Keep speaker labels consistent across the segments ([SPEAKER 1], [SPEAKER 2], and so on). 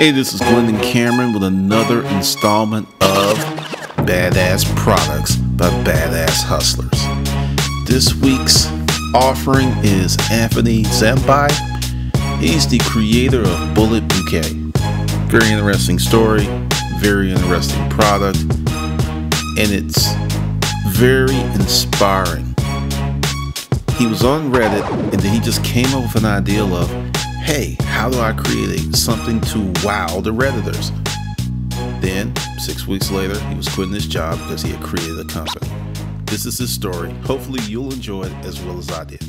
[SPEAKER 1] Hey, this is Glendon Cameron with another installment of Badass Products by Badass Hustlers. This week's offering is Anthony Zampai. He's the creator of Bullet Bouquet. Very interesting story, very interesting product, and it's very inspiring. He was on Reddit and then he just came up with an idea of, hey, how do I create something to wow the Redditors? Then, 6 weeks later, he was quitting his job because he had created a company. This is his story. Hopefully you'll enjoy it as well as I did.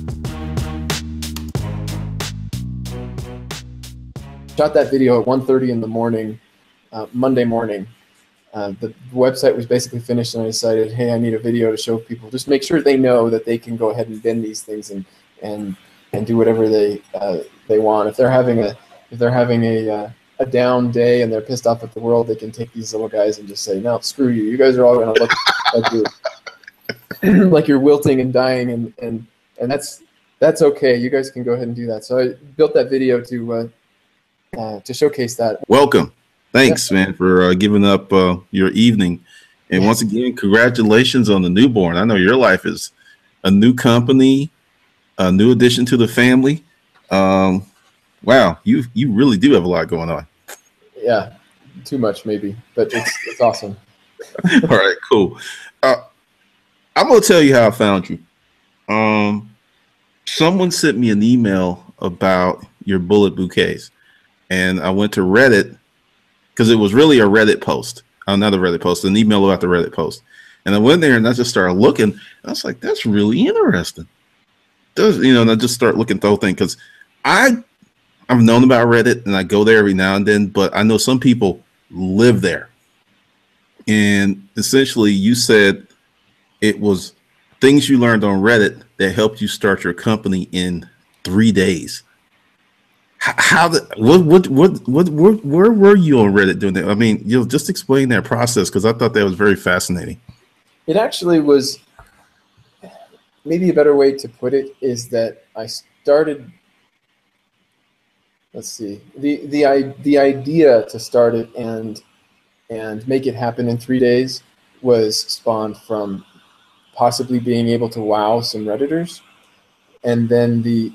[SPEAKER 2] Shot that video at 1:30 in the morning, Monday morning. The website was basically finished and I decided, hey, I need a video to show people. Just make sure they know that they can go ahead and bend these things and do whatever they want. If they're having a down day and they're pissed off at the world, they can take these little guys and just say, no, screw you. You guys are all going to look like you're wilting and dying, and that's okay. You guys can go ahead and do that. So I built that video to showcase that.
[SPEAKER 1] Welcome. Thanks, man, for giving up your evening. And once again, congratulations on the newborn. I know your life is a new company, a new addition to the family. Wow, you really do have a lot going on.
[SPEAKER 2] Yeah, too much maybe, but it's awesome.
[SPEAKER 1] All right, cool. I'm gonna tell you how I found you. Someone sent me an email about your bullet bouquets, and I went to Reddit because it was really a Reddit post, not a Reddit post, an email about the Reddit post. And I went there and I just started looking. And I was like, that's really interesting. And I just start looking through things because I've known about Reddit and I go there every now and then, but I know some people live there. And essentially you said it was things you learned on Reddit that helped you start your company in 3 days. Where were you on Reddit doing that? I mean, just explain that process because I thought that was very fascinating.
[SPEAKER 2] It actually was. Maybe a better way to put it is that I started. Let's see, the idea to start it and make it happen in 3 days was spawned from possibly being able to wow some Redditors, and then the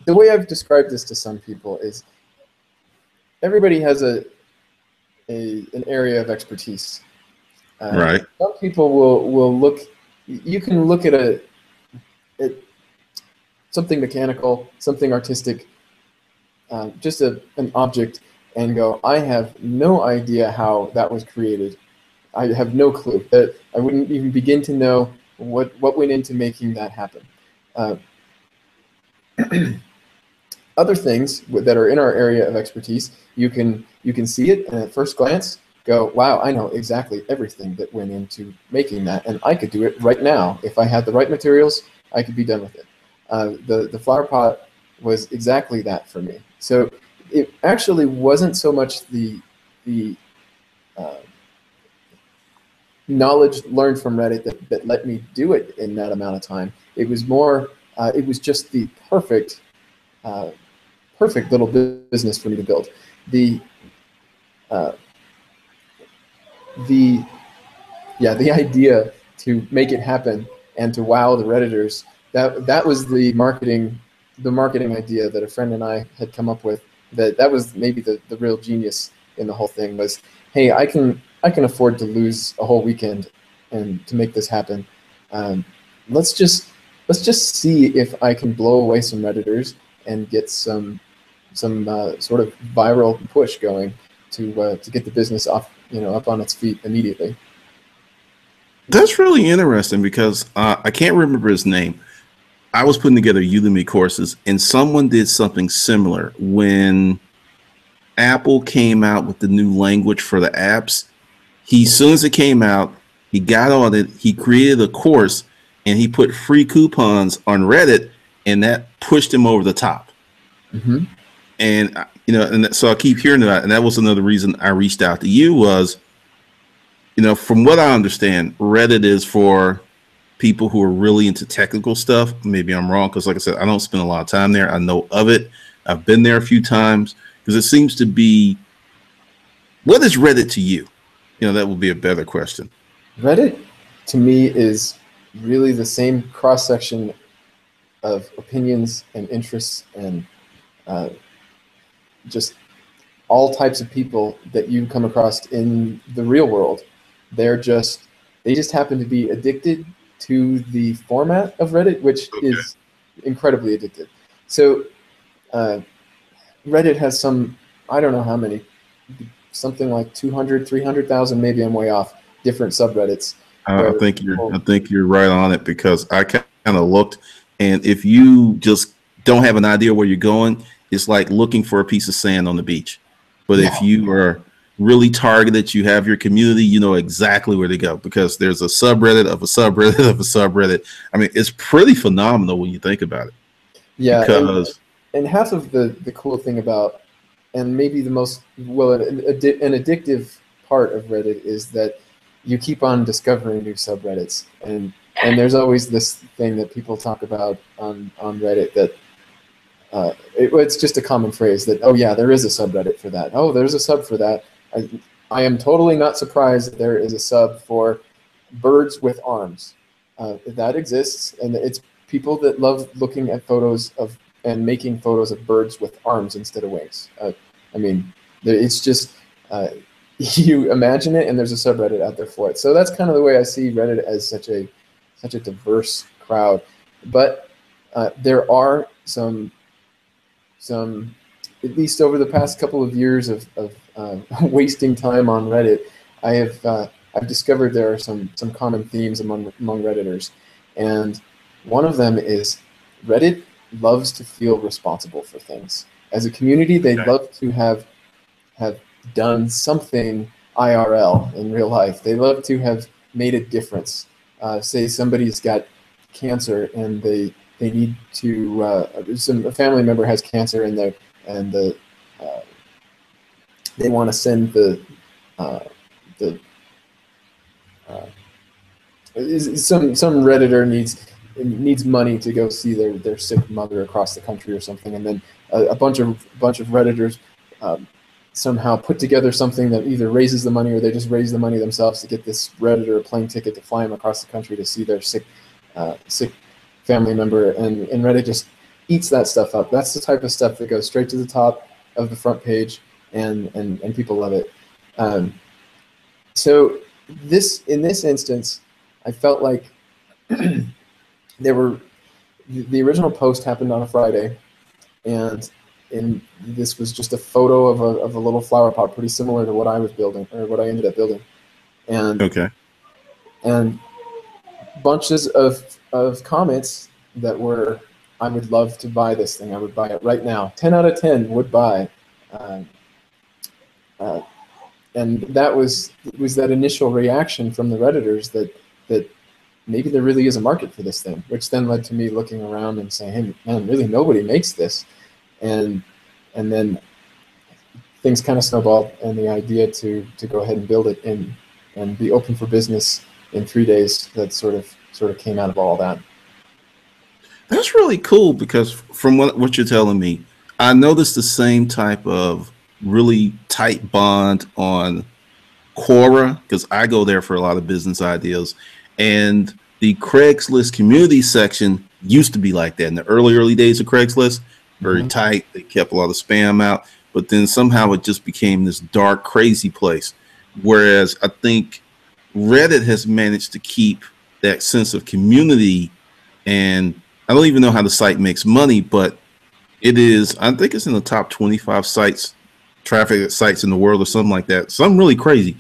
[SPEAKER 2] way I've described this to some people is everybody has an area of expertise.
[SPEAKER 1] Right.
[SPEAKER 2] Some people will look. You can look at something mechanical, something artistic, just an object, and go, I have no idea how that was created. I have no clue. That I wouldn't even begin to know what went into making that happen. Other things that are in our area of expertise, you can see it and at first glance go, wow, I know exactly everything that went into making that, and I could do it right now. If I had the right materials, I could be done with it. The flower pot was exactly that for me. So it actually wasn't so much the knowledge learned from Reddit that let me do it in that amount of time. It was more, it was just the perfect little business for me to build. The idea to make it happen and to wow the Redditors, that was the marketing idea that a friend and I had come up with. That was maybe the real genius in the whole thing was, hey, I can afford to lose a whole weekend and to make this happen. Let's just see if I can blow away some Redditors and get some sort of viral push going to get the business off, up on its feet immediately.
[SPEAKER 1] That's really interesting because I can't remember his name. I was putting together Udemy courses and someone did something similar when Apple came out with the new language for the apps. As soon as it came out, he got on it, he created a course and he put free coupons on Reddit and that pushed him over the top. Mm-hmm. And, so I keep hearing that. And that was another reason I reached out to you was, from what I understand, Reddit is for people who are really into technical stuff. Maybe I'm wrong because, like I said, I don't spend a lot of time there. I know of it. I've been there a few times. Because it seems to be, what is Reddit to you? You know, that would be a better question.
[SPEAKER 2] Reddit, to me, is really the same cross section of opinions and interests and uh, just all types of people that you come across in the real world. They just happen to be addicted to the format of Reddit, which is incredibly addictive. So Reddit has some, I don't know how many, something like 200, 300,000, maybe I'm way off, different subreddits.
[SPEAKER 1] I think you're right on it, because I kind of looked, and if you just don't have an idea where you're going, it's like looking for a piece of sand on the beach. But if you are really targeted, you have your community, you know exactly where to go, because there's a subreddit of a subreddit of a subreddit. I mean, it's pretty phenomenal when you think about it.
[SPEAKER 2] Yeah,
[SPEAKER 1] because
[SPEAKER 2] and half of the cool thing about, and maybe the most, well, an addictive part of Reddit is that you keep on discovering new subreddits, and there's always this thing that people talk about on Reddit that it's just a common phrase that, oh yeah, there is a subreddit for that. Oh, there's a sub for that. I am totally not surprised that there is a sub for birds with arms. That exists, and it's people that love looking at photos of and making photos of birds with arms instead of wings. I mean, it's just you imagine it, and there's a subreddit out there for it. So that's kind of the way I see Reddit, as such a diverse crowd. But there are some, at least over the past couple of years of wasting time on Reddit, I've discovered there are some common themes among Redditors, and one of them is Reddit loves to feel responsible for things. As a community, they love to have done something IRL in real life. They love to have made a difference. Say somebody's got cancer and they need to, a family member has cancer and they want to send some Redditor needs money to go see their sick mother across the country or something, and then a bunch of Redditors somehow put together something that either raises the money or they just raise the money themselves to get this Redditor a plane ticket to fly them across the country to see their sick family member, and Reddit just eats that stuff up. That's the type of stuff that goes straight to the top of the front page, and people love it. So in this instance, I felt like the original post happened on a Friday, and this was just a photo of a little flower pot, pretty similar to what I was building, or what I ended up building, and bunches of comments that were, I would love to buy this thing. I would buy it right now. 10 out of 10 would buy. And that was that initial reaction from the Redditors that maybe there really is a market for this thing, which then led to me looking around and saying, hey, man, really nobody makes this. And then things kind of snowballed, and the idea to go ahead and build it and be open for business in 3 days, that sort of came out of all that.
[SPEAKER 1] That's really cool, because from what you're telling me, I noticed the same type of really tight bond on Quora, because I go there for a lot of business ideas, and the Craigslist community section used to be like that in the early days of Craigslist. Very tight. They kept a lot of spam out, but then somehow it just became this dark, crazy place. Whereas I think Reddit has managed to keep that sense of community, and I don't even know how the site makes money, but it is, I think it's in the top 25 traffic sites in the world or something like that. Something really crazy.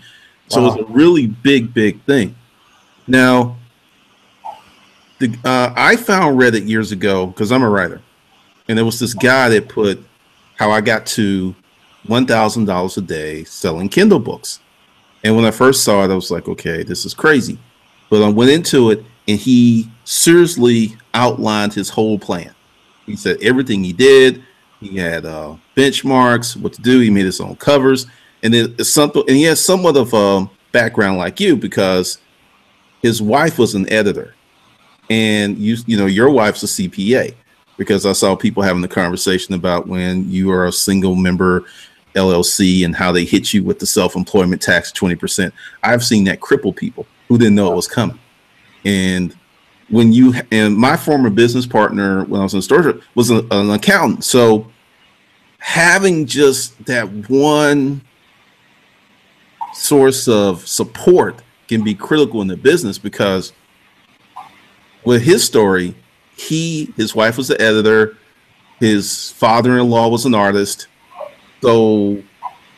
[SPEAKER 1] So It's a really big thing. Now, I found Reddit years ago because I'm a writer, and there was this guy that put how I got to $1,000 a day selling Kindle books. And when I first saw it, I was like, okay, this is crazy. But I went into it, and he seriously outlined his whole plan. He said everything he did. He had benchmarks, what to do. He made his own covers, and it's something. And he has somewhat of a background like you, because his wife was an editor, and you know your wife's a CPA. because I saw people having the conversation about when you are a single member LLC and how they hit you with the self-employment tax 20%. I've seen that cripple people who didn't know it was coming. And my former business partner when I was in storage was an accountant. So having just that one source of support can be critical in the business, because with his story, his wife was the editor, his father-in-law was an artist. So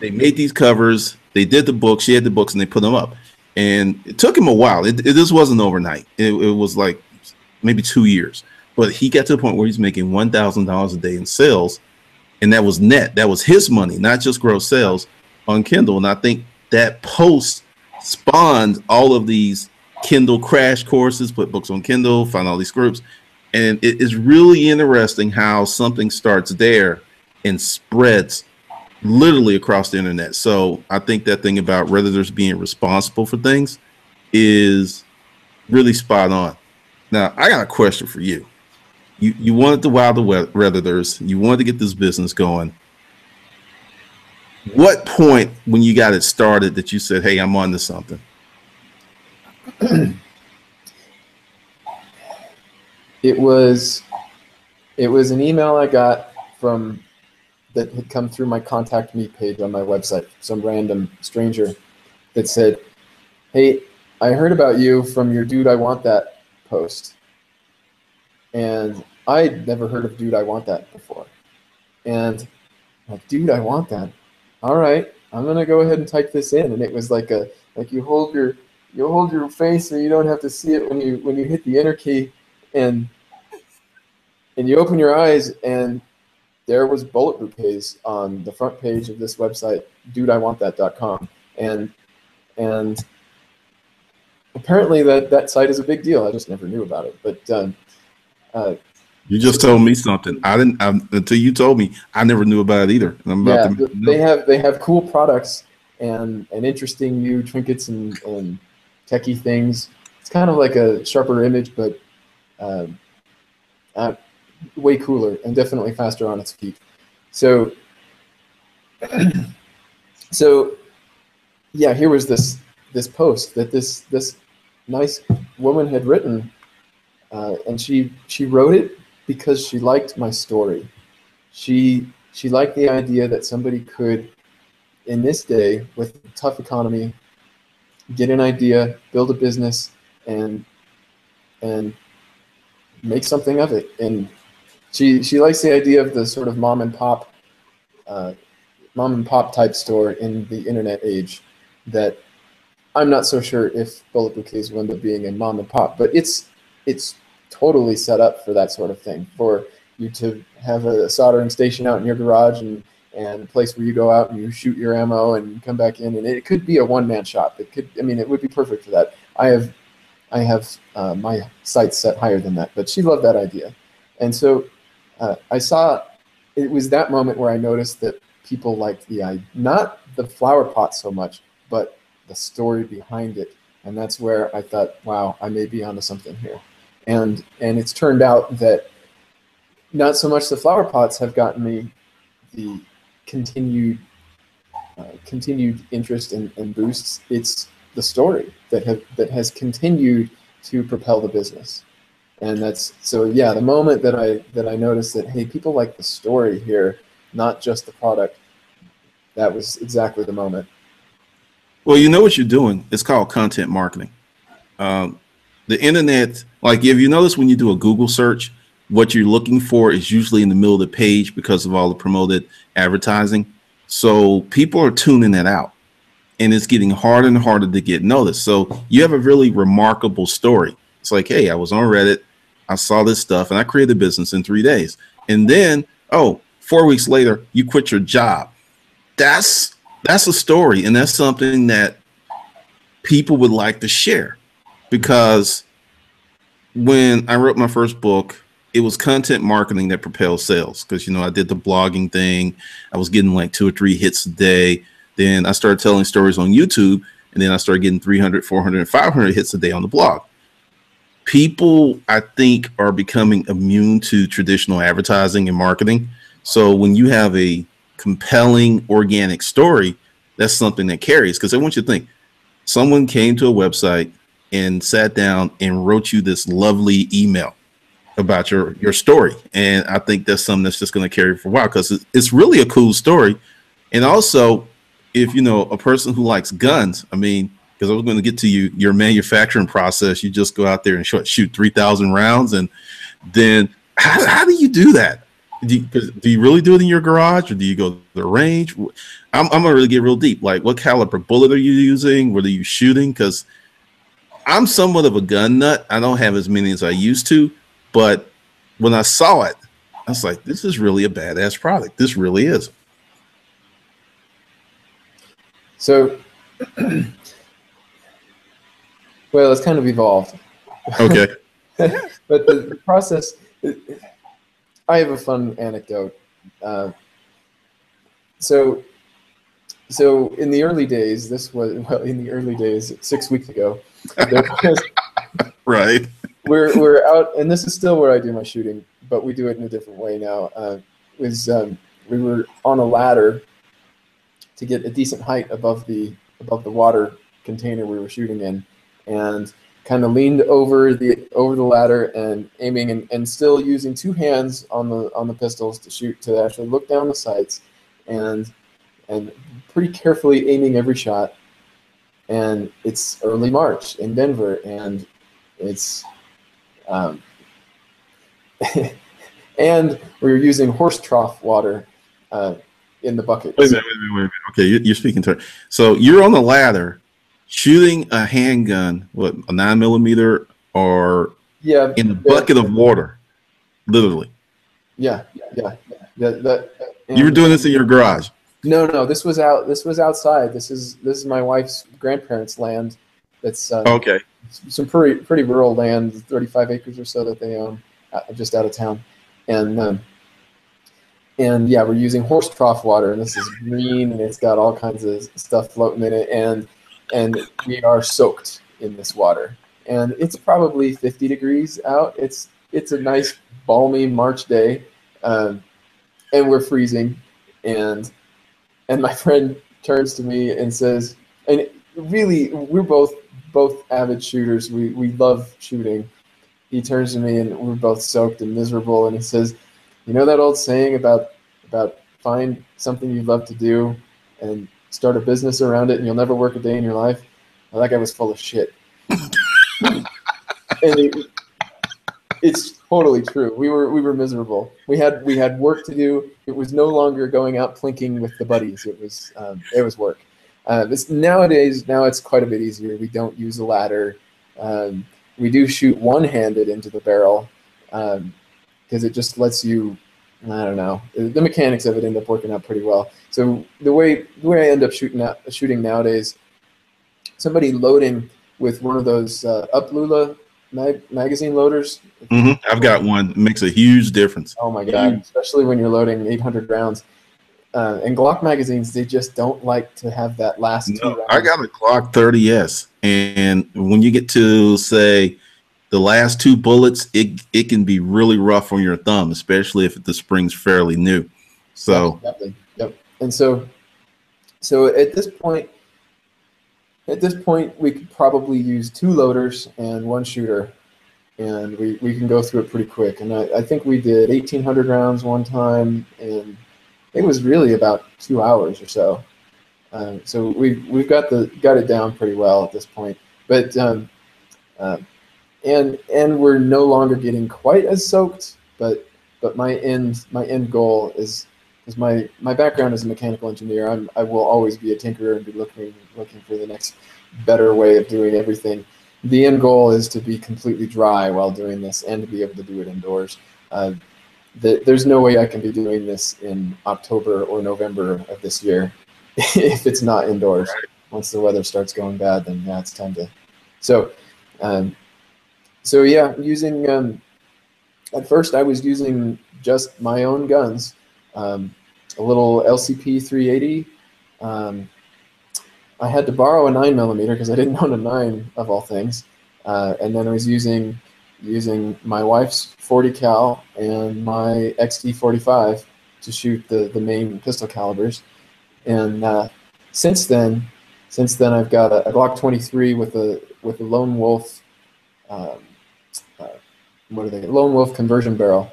[SPEAKER 1] they made these covers, they did the books, she had the books, and they put them up. And it took him a while. It just wasn't overnight. It was like maybe 2 years. But he got to the point where he's making $1,000 a day in sales. And that was net. That was his money, not just gross sales on Kindle. And I think that post spawned all of these Kindle crash courses, put books on Kindle, find all these groups. And it is really interesting how something starts there and spreads literally across the internet. So I think that thing about Redditors being responsible for things is really spot on. Now, I got a question for you. You wanted to wow the Redditors. You wanted to get this business going. What point when you got it started that you said, hey, I'm on to something?
[SPEAKER 2] It was an email I got that had come through my contact me page on my website, some random stranger that said, hey, I heard about you from your Dude, I Want That post. And I'd never heard of Dude, I Want That before. And I'm like, Dude, I Want That. All right, I'm going to go ahead and type this in. And it was like you hold your face so you don't have to see it when you hit the enter key, and you open your eyes, and there was bullet bouquets on the front page of this website, dudeiwantthat.com. And apparently that site is a big deal. I just never knew about it. But
[SPEAKER 1] you just told me something. I didn't until you told me. I never knew about it either. And I'm about to
[SPEAKER 2] they have cool products and interesting new trinkets and techie things. It's kind of like a sharper image, but way cooler and definitely faster on its feet. So yeah, here was this post that this nice woman had written, and she wrote it because she liked my story. She liked the idea that somebody could, in this day with a tough economy, get an idea, build a business, and make something of it. And she likes the idea of the sort of mom and pop type store in the internet age that I'm not so sure if Bullet Bouquets will end up being a mom and pop, but it's totally set up for that sort of thing, for you to have a soldering station out in your garage and a place where you go out and you shoot your ammo and come back in, and it could be a one-man shop. It would be perfect for that. I have my sights set higher than that, but she loved that idea. And so I saw, it was that moment where I noticed that people liked not the flower pot so much, but the story behind it. And that's where I thought, wow, I may be onto something here. And it's turned out that not so much the flower pots have gotten me the continued interest and boosts. It's the story that has continued to propel the business. And that's so, yeah, the moment that I noticed that, hey, people like the story here, not just the product, that was exactly the moment.
[SPEAKER 1] Well, you know what you're doing? It's called content marketing. The internet, like if you notice when you do a Google search, what you're looking for is usually in the middle of the page because of all the promoted advertising. So people are tuning that out, and it's getting harder and harder to get noticed. So you have a really remarkable story. It's like, hey, I was on Reddit, I saw this stuff, and I created a business in 3 days. And then, 4 weeks later, you quit your job. That's a story, and that's something that people would like to share. Because when I wrote my first book, it was content marketing that propelled sales. Because, I did the blogging thing. I was getting like 2 or 3 hits a day. Then I started telling stories on YouTube, and then I started getting 300, 400, 500 hits a day on the blog. people, I think, are becoming immune to traditional advertising and marketing. So when you have a compelling organic story, that's something that carries. Because I want you to think, someone came to a website and sat down and wrote you this lovely email about your story, and I think that's something that's just going to carry for a while because it's really a cool story. And also, if you know a person who likes guns, I mean, because I was going to get to your manufacturing process, you just go out there and shoot 3,000 rounds, and then how do you do that? Do you really do it in your garage, or do you go to the range? I'm gonna really get real deep. Like, what caliber bullet are you using? What are you shooting? Because I'm somewhat of a gun nut. I don't have as many as I used to, but when I saw it, I was like, this is really a badass product. This really is.
[SPEAKER 2] So, well, it's kind of evolved.
[SPEAKER 1] Okay.
[SPEAKER 2] But the process, I have a fun anecdote. So in the early days, in the early days, 6 weeks ago,
[SPEAKER 1] right.
[SPEAKER 2] We're out, and this is still where I do my shooting, but we do it in a different way now. We were on a ladder to get a decent height above the water container we were shooting in, and kind of leaned over the ladder and aiming and still using two hands on the pistols to shoot, to actually look down the sights and pretty carefully aiming every shot. And it's early March in Denver, and it's and we were using horse trough water in the bucket.
[SPEAKER 1] Wait a minute. Okay, you're speaking to. So you're on the ladder, shooting a handgun, what, a 9mm, or in a bucket of water, literally.
[SPEAKER 2] Yeah.
[SPEAKER 1] You were doing this in your garage.
[SPEAKER 2] No, this was outside. This is my wife's grandparents' land. That's
[SPEAKER 1] okay.
[SPEAKER 2] Some pretty rural land, 35 acres or so that they own, just out of town, and yeah, we're using horse trough water, and this is green, and it's got all kinds of stuff floating in it, and we are soaked in this water, and it's probably 50 degrees out. It's a nice balmy March day, and we're freezing, and my friend turns to me and says, and really, we're both avid shooters. We love shooting. He turns to me, and we're both soaked and miserable, and he says, "You know that old saying about find something you love to do and start a business around it, and you'll never work a day in your life?" Well, that guy was full of shit. And it's totally true. We were miserable. We had work to do. It was no longer going out plinking with the buddies. It was work. Nowadays, now it's quite a bit easier. We don't use a ladder. We do shoot one-handed into the barrel because it just lets you, I don't know, the mechanics of it end up working out pretty well. So the way I end up shooting nowadays, somebody loading with one of those Uplula magazine loaders.
[SPEAKER 1] Mm-hmm. I've got one. It makes a huge difference.
[SPEAKER 2] Oh my God, especially when you're loading 800 rounds. And Glock magazines, they just don't like to have that last two rounds.
[SPEAKER 1] I got a Glock 30S, and when you get to, say, the last two bullets, it can be really rough on your thumb, especially if the spring's fairly new. So,
[SPEAKER 2] definitely. Yep. And so at this point, we could probably use two loaders and one shooter, and we can go through it pretty quick. And I think we did 1,800 rounds one time, and it was really about 2 hours or so. So we've got it down pretty well at this point. But and we're no longer getting quite as soaked. But my end goal is my background as a mechanical engineer. I will always be a tinkerer and be looking for the next better way of doing everything. The end goal is to be completely dry while doing this and to be able to do it indoors. There's no way I can be doing this in October or November of this year if it's not indoors. Right. Once the weather starts going bad, then yeah, it's time to. So yeah, using at first I was using just my own guns, a little LCP 380. I had to borrow a 9mm because I didn't own a 9 of all things, and then I was using using my wife's 40 cal and my XT45 to shoot the main pistol calibers. And since then I've got a Glock 23 with a Lone Wolf. What are they? Lone Wolf conversion barrel.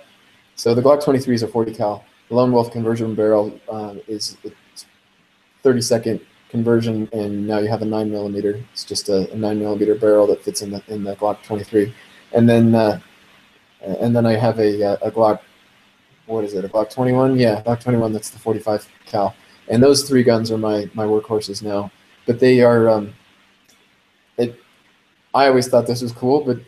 [SPEAKER 2] So the Glock 23 is a 40 cal. The Lone Wolf conversion barrel is a 30-second conversion, and now you have a 9mm. It's just a 9mm barrel that fits in the Glock 23. And then I have a Glock. What is it? A Glock 21? Yeah, Glock 21. That's the 45 cal. And those three guns are my workhorses now. But they are. I always thought this was cool, but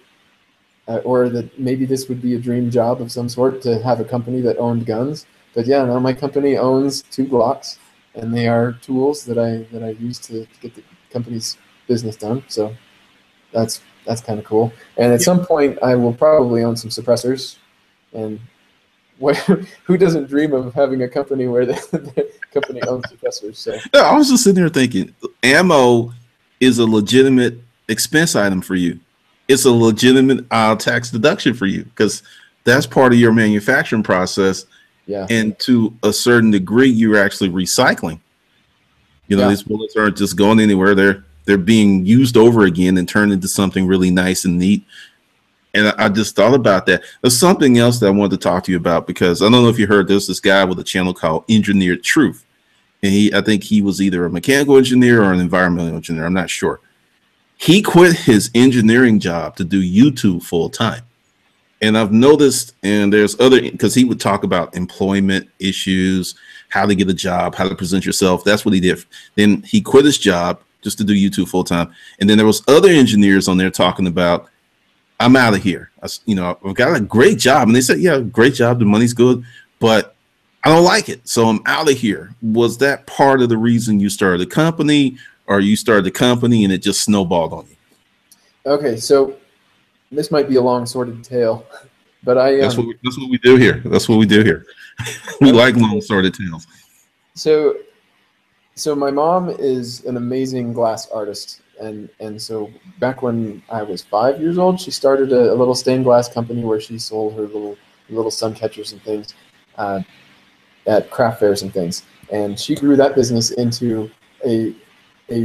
[SPEAKER 2] or that maybe this would be a dream job of some sort to have a company that owned guns. But yeah, now my company owns 2 Glocks, and they are tools that I use to get the company's business done. So that's kind of cool. And at some point, I will probably own some suppressors. And who doesn't dream of having a company where the company owns suppressors? So
[SPEAKER 1] no, I was just sitting there thinking, ammo is a legitimate expense item for you. It's a legitimate tax deduction for you because that's part of your manufacturing process.
[SPEAKER 2] Yeah.
[SPEAKER 1] And to a certain degree, you're actually recycling. You know, these bullets aren't just going anywhere. They're being used over again and turned into something really nice and neat. And I just thought about that. There's something else that I wanted to talk to you about because I don't know if you heard this guy with a channel called Engineered Truth. And I think he was either a mechanical engineer or an environmental engineer. I'm not sure. He quit his engineering job to do YouTube full time. And I've noticed, and there's other, because he would talk about employment issues, how to get a job, how to present yourself. That's what he did. Then he quit his job just to do YouTube full time. And then there was other engineers on there talking about, I'm out of here. I've got a great job. And they said, yeah, great job. The money's good, but I don't like it. So I'm out of here. Was that part of the reason you started a company, or you started a company and it just snowballed on you?
[SPEAKER 2] Okay, so this might be a long sordid tale, but
[SPEAKER 1] that's what we do here. That's what we do here. We like long sordid tales.
[SPEAKER 2] So my mom is an amazing glass artist, and so back when I was 5 years old, she started a little stained glass company where she sold her little sun catchers and things at craft fairs and things, and she grew that business into a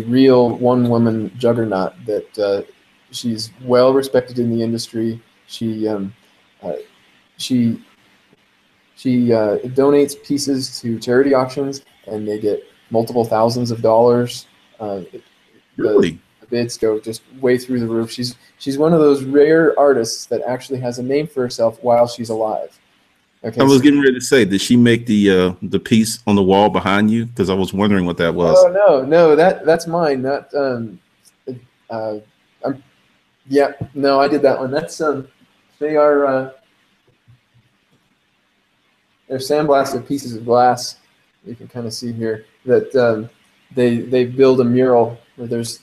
[SPEAKER 2] real one-woman juggernaut that she's well respected in the industry. She donates pieces to charity auctions, and they get multiple thousands of dollars.
[SPEAKER 1] Really?
[SPEAKER 2] The bids go just way through the roof. She's one of those rare artists that actually has a name for herself while she's alive. Okay,
[SPEAKER 1] I was getting ready to say, did she make the piece on the wall behind you? Because I was wondering what that was.
[SPEAKER 2] Oh no, that's mine. Not yeah, no, I did that one. That's they're sandblasted pieces of glass. You can kind of see here that they build a mural where there's,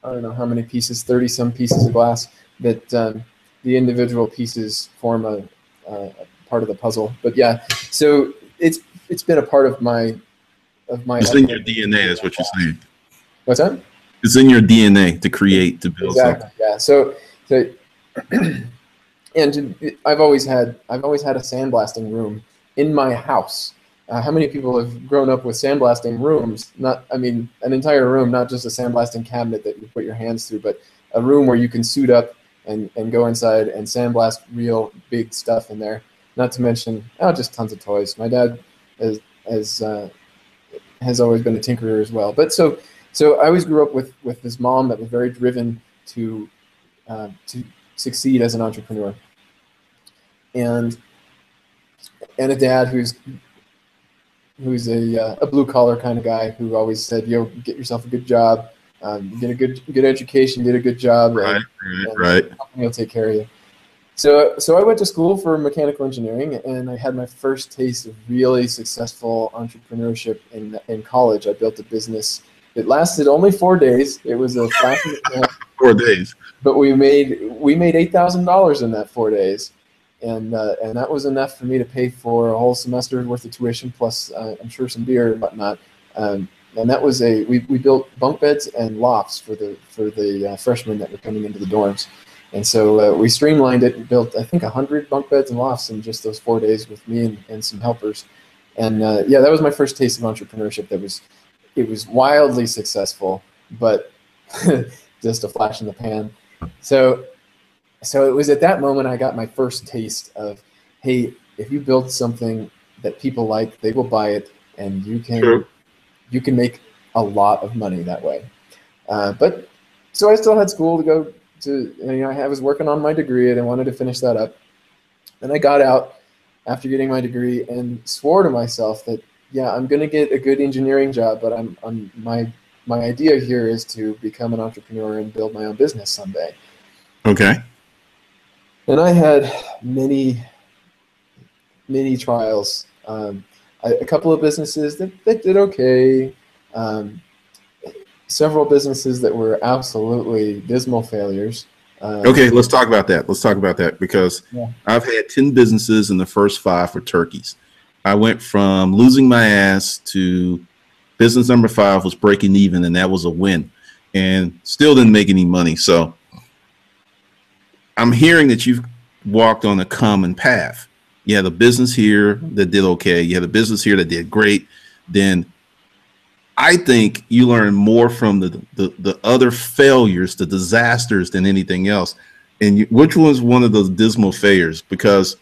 [SPEAKER 2] I don't know how many pieces, 30 some pieces of glass that the individual pieces form a part of the puzzle. But yeah, so it's been a part of my
[SPEAKER 1] It's in your DNA, is what you're saying.
[SPEAKER 2] What's that?
[SPEAKER 1] It's in your DNA to create, to build
[SPEAKER 2] exactly,
[SPEAKER 1] something.
[SPEAKER 2] Yeah. So and I've always had a sandblasting room in my house. How many people have grown up with sandblasting rooms? An entire room, not just a sandblasting cabinet that you put your hands through, but a room where you can suit up and go inside and sandblast real big stuff in there. Not to mention, just tons of toys. My dad has always been a tinkerer as well. But so I always grew up with this mom that was very driven to succeed as an entrepreneur, and a dad who's a blue collar kind of guy who always said, "Yo, get yourself a good job, get a good education, get a good job,
[SPEAKER 1] right.
[SPEAKER 2] The company will take care of you." So I went to school for mechanical engineering, and I had my first taste of really successful entrepreneurship in college. I built a business. It lasted only 4 days. It was a flash in the pan.
[SPEAKER 1] 4 days.
[SPEAKER 2] But we made $8,000 in that 4 days, and that was enough for me to pay for a whole semester's worth of tuition, plus I'm sure some beer and whatnot. And that was we built bunk beds and lofts for the freshmen that were coming into the dorms. And so we streamlined it and built, I think, 100 bunk beds and lofts in just those 4 days with me and some helpers. And yeah, that was my first taste of entrepreneurship. It was wildly successful, but just a flash in the pan. So it was at that moment I got my first taste of, hey, if you build something that people like, they will buy it, and you can make a lot of money that way. But so I still had school to go to. I was working on my degree and I wanted to finish that up. And I got out after getting my degree and swore to myself that, yeah, I'm going to get a good engineering job, but my idea here is to become an entrepreneur and build my own business someday.
[SPEAKER 1] Okay.
[SPEAKER 2] And I had many trials. A couple of businesses that did okay. Several businesses that were absolutely dismal failures.
[SPEAKER 1] Okay, let's talk about that. Because I've had 10 businesses, and the first 5 were turkeys. I went from losing my ass to business number 5 was breaking even, and that was a win, and still didn't make any money. So I'm hearing that you've walked on a common path. You had a business here that did okay. You had a business here that did great. Then I think you learn more from the other failures, the disasters, than anything else. And which was one of those dismal failures? Because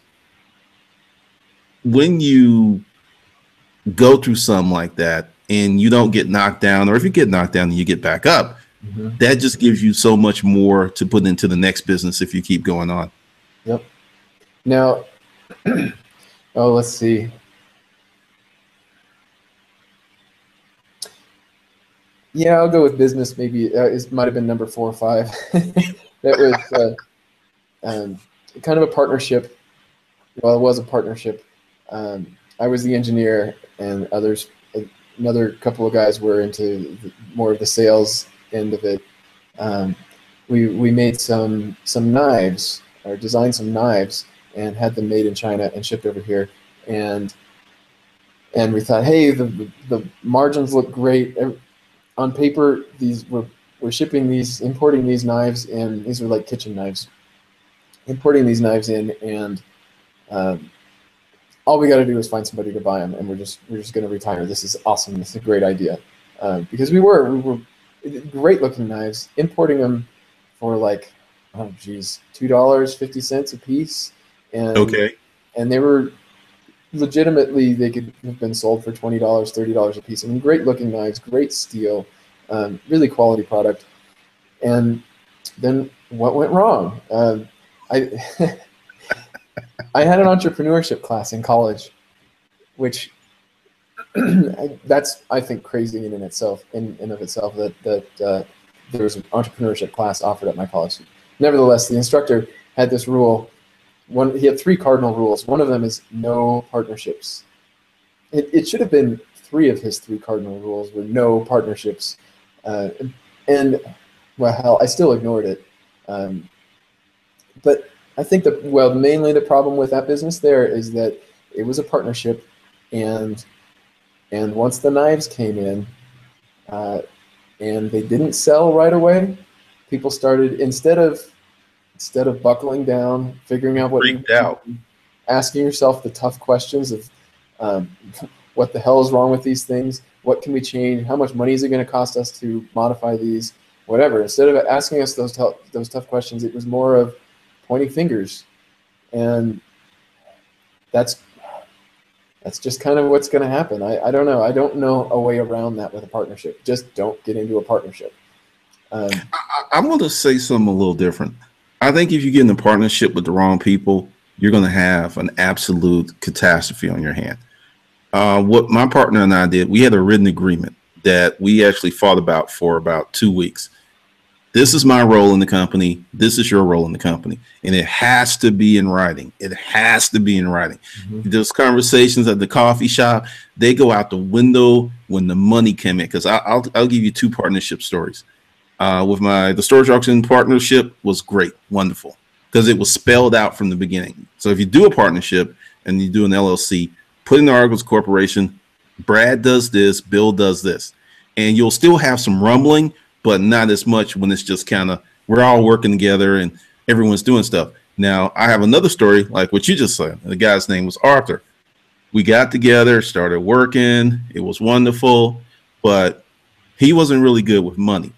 [SPEAKER 1] when you go through something like that and you don't get knocked down, or if you get knocked down and you get back up, that just gives you so much more to put into the next business if you keep going on.
[SPEAKER 2] Yep. Now, let's see. Yeah, I'll go with business. Maybe it might have been number 4 or 5. That was kind of a partnership. Well, it was a partnership. I was the engineer, and another couple of guys were into more of the sales end of it. We made some knives, or designed some knives, and had them made in China and shipped over here. And we thought, hey, the margins look great. On paper, we're shipping these, importing these knives in. These are like kitchen knives. Importing these knives in, and all we got to do is find somebody to buy them, and we're just going to retire. This is awesome. This is a great idea, because we were great looking knives. Importing them for like, oh geez, $2.50 a piece, and they were legitimately, they could have been sold for $20, $30 a piece. I mean, great looking knives, great steel, really quality product. And then what went wrong? I I had an entrepreneurship class in college, which that's, I think, crazy in itself, in of itself, that there was an entrepreneurship class offered at my college. Nevertheless, the instructor had this rule. He had 3 cardinal rules. One of them is no partnerships. It should have been 3 of his 3 cardinal rules were no partnerships. And well, hell, I still ignored it. But I think mainly the problem with that business there is that it was a partnership, and once the knives came in, and they didn't sell right away, people started, instead of buckling down, figuring out what you
[SPEAKER 1] out,
[SPEAKER 2] asking yourself the tough questions of what the hell is wrong with these things? What can we change? How much money is it going to cost us to modify these? Whatever. Instead of asking us those tough questions, it was more of pointing fingers, and that's just kind of what's going to happen. I don't know. I don't know a way around that with a partnership. Just don't get into a partnership.
[SPEAKER 1] I'm going to say something a little different. I think if you get in a partnership with the wrong people, you're going to have an absolute catastrophe on your hand. What my partner and I did, we had a written agreement that we actually fought about for about 2 weeks. This is my role in the company. This is your role in the company. And it has to be in writing. It has to be in writing. Mm-hmm. Those conversations at the coffee shop, they go out the window when the money came in. Because I'll give you 2 partnership stories. With the storage auction partnership was great, wonderful, because it was spelled out from the beginning. So if you do a partnership and you do an LLC, put in the Argos Corporation, Brad does this, Bill does this, and you'll still have some rumbling, but not as much when it's just kind of, we're all working together and everyone's doing stuff. Now, I have another story like what you just said. The guy's name was Arthur. We got together, started working. It was wonderful, but he wasn't really good with money.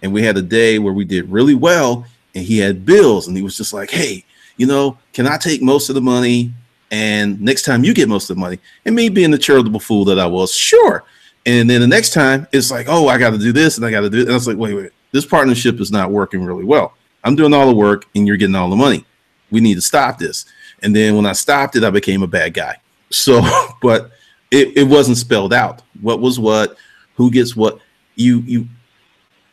[SPEAKER 1] And we had a day where we did really well, and he had bills, and he was just like, hey, can I take most of the money? And next time you get most of the money. And me being the charitable fool that I was, sure. And then the next time it's like, oh, I got to do this and I got to do it. And I was like, wait, this partnership is not working really well. I'm doing all the work and you're getting all the money. We need to stop this. And then when I stopped it, I became a bad guy. So, but it wasn't spelled out. What was what, who gets what. You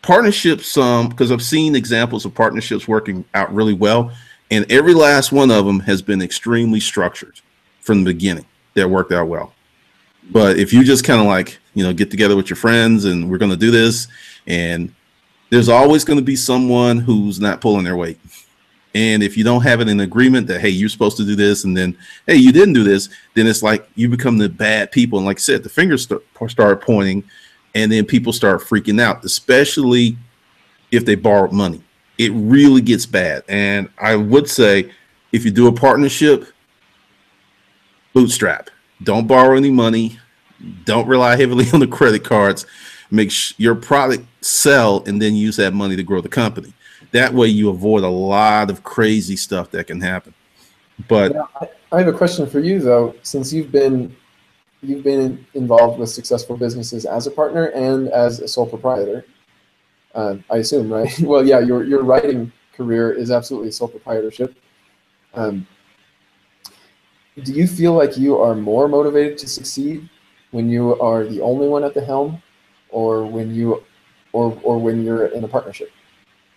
[SPEAKER 1] partnerships, because I've seen examples of partnerships working out really well. And every last one of them has been extremely structured from the beginning that worked out well. But if you just kind of like, get together with your friends and we're going to do this, and there's always going to be someone who's not pulling their weight. And if you don't have it in agreement that, hey, you're supposed to do this, and then, hey, you didn't do this, then it's like you become the bad people. And like I said, the fingers start pointing, and then people start freaking out, especially if they borrowed money. It really gets bad. And I would say if you do a partnership, bootstrap. Don't borrow any money. Don't rely heavily on the credit cards. Make your product sell and then use that money to grow the company. That way you avoid a lot of crazy stuff that can happen. But
[SPEAKER 2] I have a question for you though, since you've been involved with successful businesses as a partner and as a sole proprietor. I assume, right? Well, yeah, your writing career is absolutely sole proprietorship. Do you feel like you are more motivated to succeed when you are the only one at the helm, or when you're in a partnership?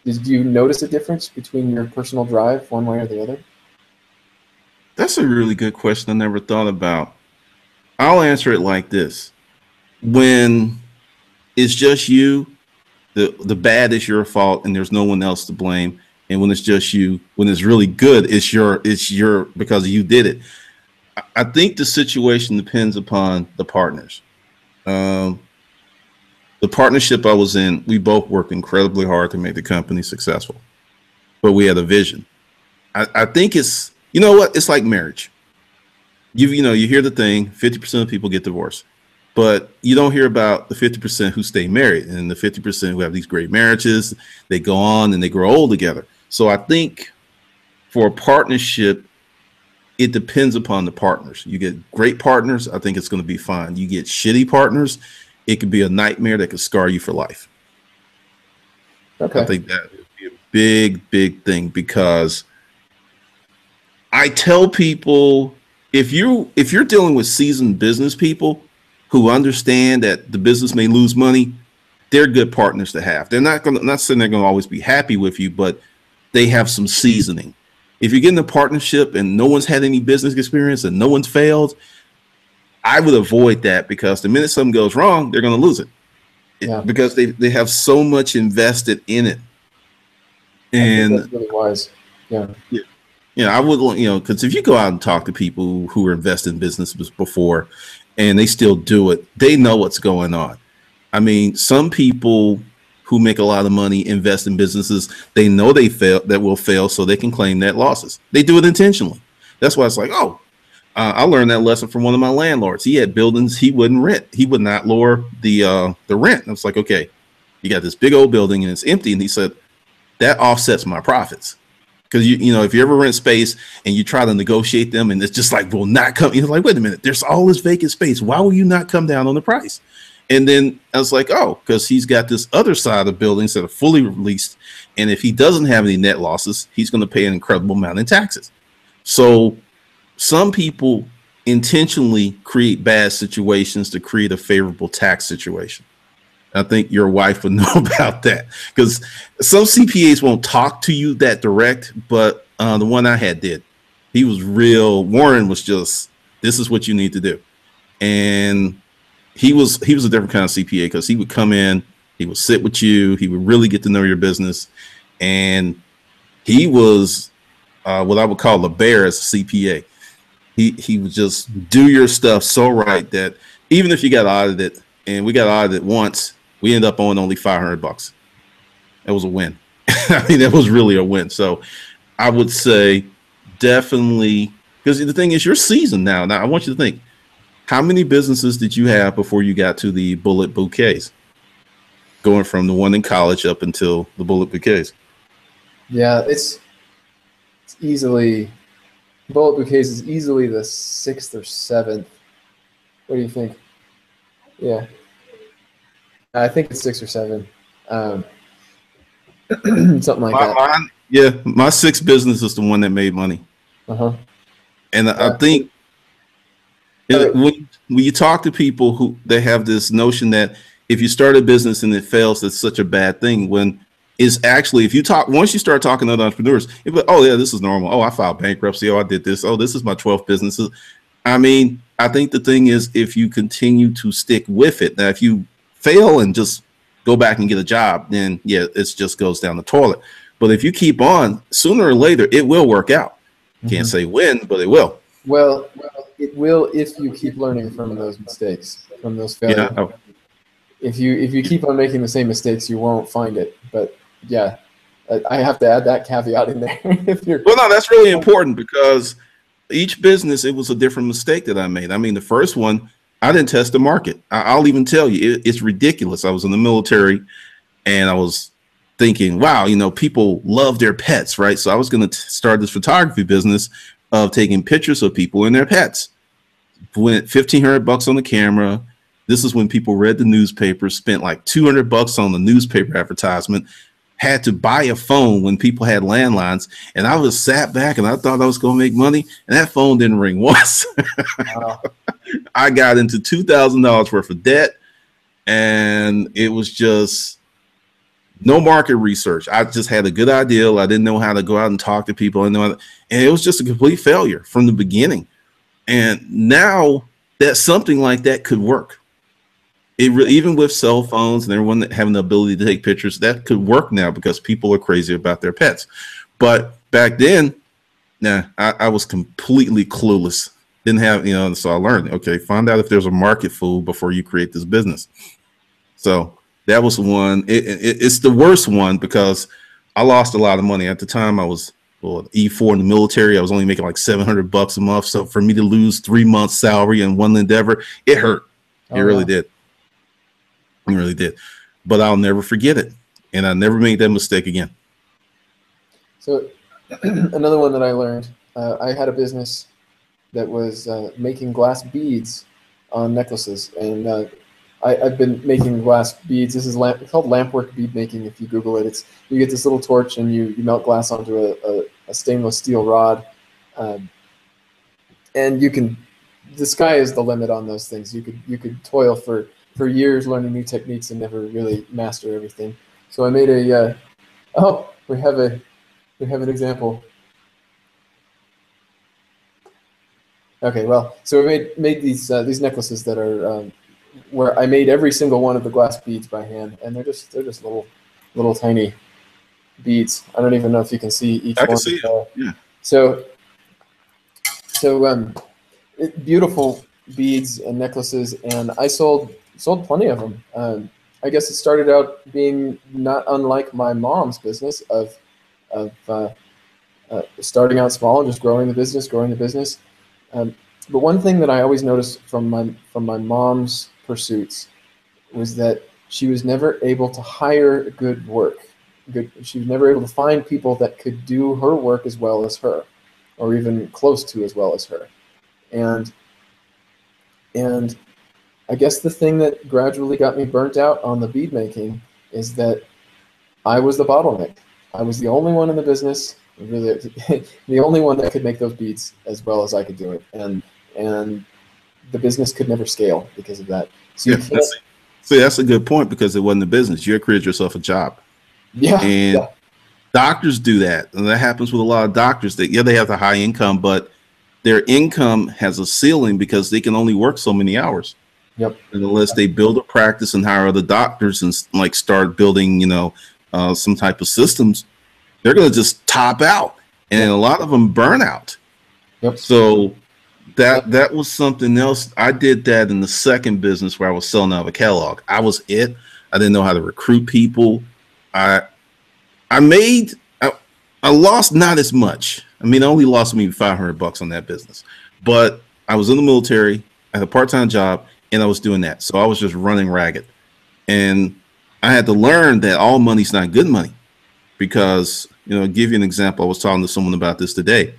[SPEAKER 2] Do you notice a difference between your personal drive one way or the other?
[SPEAKER 1] That's a really good question I never thought about. I'll answer it like this. When it's just you, the bad is your fault and there's no one else to blame. And when it's just you, when it's really good, it's your because you did it. I think the situation depends upon the partners. The partnership I was in, we both worked incredibly hard to make the company successful, but we had a vision. I think it's, it's like marriage. You hear the thing, 50% of people get divorced, but you don't hear about the 50% who stay married and the 50% who have these great marriages. They go on and they grow old together. So I think for a partnership, it depends upon the partners. You get great partners, I think it's going to be fine. You get shitty partners, it could be a nightmare that could scar you for life. Okay. I think that would be a big, big thing, because I tell people, if you're dealing with seasoned business people who understand that the business may lose money, they're good partners to have. They're not saying they're going to always be happy with you, but they have some seasoning. If you get in a partnership and no one's had any business experience and no one's failed, I would avoid that, because the minute something goes wrong, they're going to lose it. Yeah. Because they have so much invested in it. And
[SPEAKER 2] that's really wise. Yeah.
[SPEAKER 1] I would, because if you go out and talk to people who were invested in businesses before and they still do it, they know what's going on. I mean, some people who make a lot of money invest in businesses they know that will fail, so they can claim net losses. They do it intentionally. That's why it's like, I learned that lesson from one of my landlords. He had buildings he wouldn't rent. He would not lower the rent. And I was like, okay, you got this big old building and it's empty. And he said, that offsets my profits. Because if you ever rent space and you try to negotiate them and it's just like will not come, you're like, wait a minute, there's all this vacant space. Why will you not come down on the price? And then I was like, because he's got this other side of buildings that are fully leased. And if he doesn't have any net losses, he's going to pay an incredible amount in taxes. So some people intentionally create bad situations to create a favorable tax situation. I think your wife would know about that, because some CPAs won't talk to you that direct, but the one I had did. He was real. Warren was just, this is what you need to do. And he was a different kind of CPA, because he would come in, he would sit with you, he would really get to know your business. And he was what I would call a bear as a CPA. He would just do your stuff so right that even if you got audited, and we got audited once, we ended up owing only $500. That was a win. I mean, that was really a win. So I would say definitely, because the thing is, you're seasoned now. Now, I want you to think, how many businesses did you have before you got to the bullet bouquets? Going from the one in college up until the bullet bouquets.
[SPEAKER 2] Yeah, it's easily bullet bouquets is easily the sixth or seventh. What do you think? Yeah, I think it's six or seven, um, something like that.
[SPEAKER 1] Yeah, my sixth business is the one that made money,
[SPEAKER 2] Uh-huh.
[SPEAKER 1] and I
[SPEAKER 2] Yeah.
[SPEAKER 1] think
[SPEAKER 2] All right.
[SPEAKER 1] when you talk to people who they have this notion that if you start a business and it fails, that's such a bad thing. When is actually, if you talk, once you start talking to other entrepreneurs, oh yeah, this is normal. Oh, I filed bankruptcy. Oh, I did this. Oh, this is my 12th business. I mean, I think the thing is, if you continue to stick with it, now if you fail and just go back and get a job, then yeah, it just goes down the toilet. But if you keep on, sooner or later, it will work out. Can't say when, but it will.
[SPEAKER 2] Well, it will if you keep learning from those mistakes, from those failures.
[SPEAKER 1] Yeah.
[SPEAKER 2] If you keep on making the same mistakes, you won't find it. But yeah, I have to add that caveat in there.
[SPEAKER 1] Well, no, that's really important because each business, it was a different mistake that I made. I mean, the first one, I didn't test the market. I'll even tell you, it's ridiculous. I was in the military and I was thinking, wow, people love their pets, right? So I was going to start this photography business of taking pictures of people and their pets. Went $1,500 on the camera. This is when people read the newspaper, spent like $200 on the newspaper advertisement, had to buy a phone when people had landlines. And I was sat back and I thought I was going to make money. And that phone didn't ring once. Wow. I got into $2,000 worth of debt. And it was just no market research. I just had a good idea. I didn't know how to go out and talk to people. And it was just a complete failure from the beginning. And now that something like that could work. Even with cell phones and everyone having the ability to take pictures, that could work now because people are crazy about their pets. But back then, I was completely clueless. Didn't have, so I learned, okay, find out if there's a market for before you create this business. So that was one. It's the worst one because I lost a lot of money. At the time, I was E4 in the military. I was only making like $700 a month. So for me to lose 3 months salary in one endeavor, it hurt. It really did. It really did. But I'll never forget it. And I never made that mistake again.
[SPEAKER 2] So another one that I learned, I had a business that was making glass beads on necklaces. And I've been making glass beads. This is it's called lampwork bead making. If you Google it, you get this little torch and you melt glass onto a stainless steel rod. And the sky is the limit on those things. You could toil for years learning new techniques and never really master everything. So I made we have an example. Okay, well, so we made these necklaces that are where I made every single one of the glass beads by hand, and they're just little tiny beads. I don't even know if you can see each one. I
[SPEAKER 1] can see it. Yeah.
[SPEAKER 2] So beautiful beads and necklaces, and I sold plenty of them. I guess it started out being not unlike my mom's business of starting out small and just growing the business. But one thing that I always noticed from my mom's pursuits was that she was never able to hire good work. She was never able to find people that could do her work as well as her, or even close to as well as her. And I guess the thing that gradually got me burnt out on the bead making is that I was the bottleneck. I was the only one in the business, really the only one that could make those beads as well as I could do it. And the business could never scale because of that. So
[SPEAKER 1] that's a good point because it wasn't a business. You created yourself a job.
[SPEAKER 2] Yeah.
[SPEAKER 1] And doctors do that. And that happens with a lot of doctors that, they have the high income, but their income has a ceiling because they can only work so many hours.
[SPEAKER 2] Yep.
[SPEAKER 1] And unless they build a practice and hire other doctors and start building, some type of systems, they're going to just top out. And a lot of them burn out.
[SPEAKER 2] Yep.
[SPEAKER 1] So that was something else. I did that in the second business where I was selling out of a catalog. I didn't know how to recruit people. I lost not as much. I mean, I only lost maybe $500 on that business, but I was in the military, I had a part-time job, and I was doing that. So I was just running ragged. And I had to learn that all money's not good money because, I'll give you an example. I was talking to someone about this today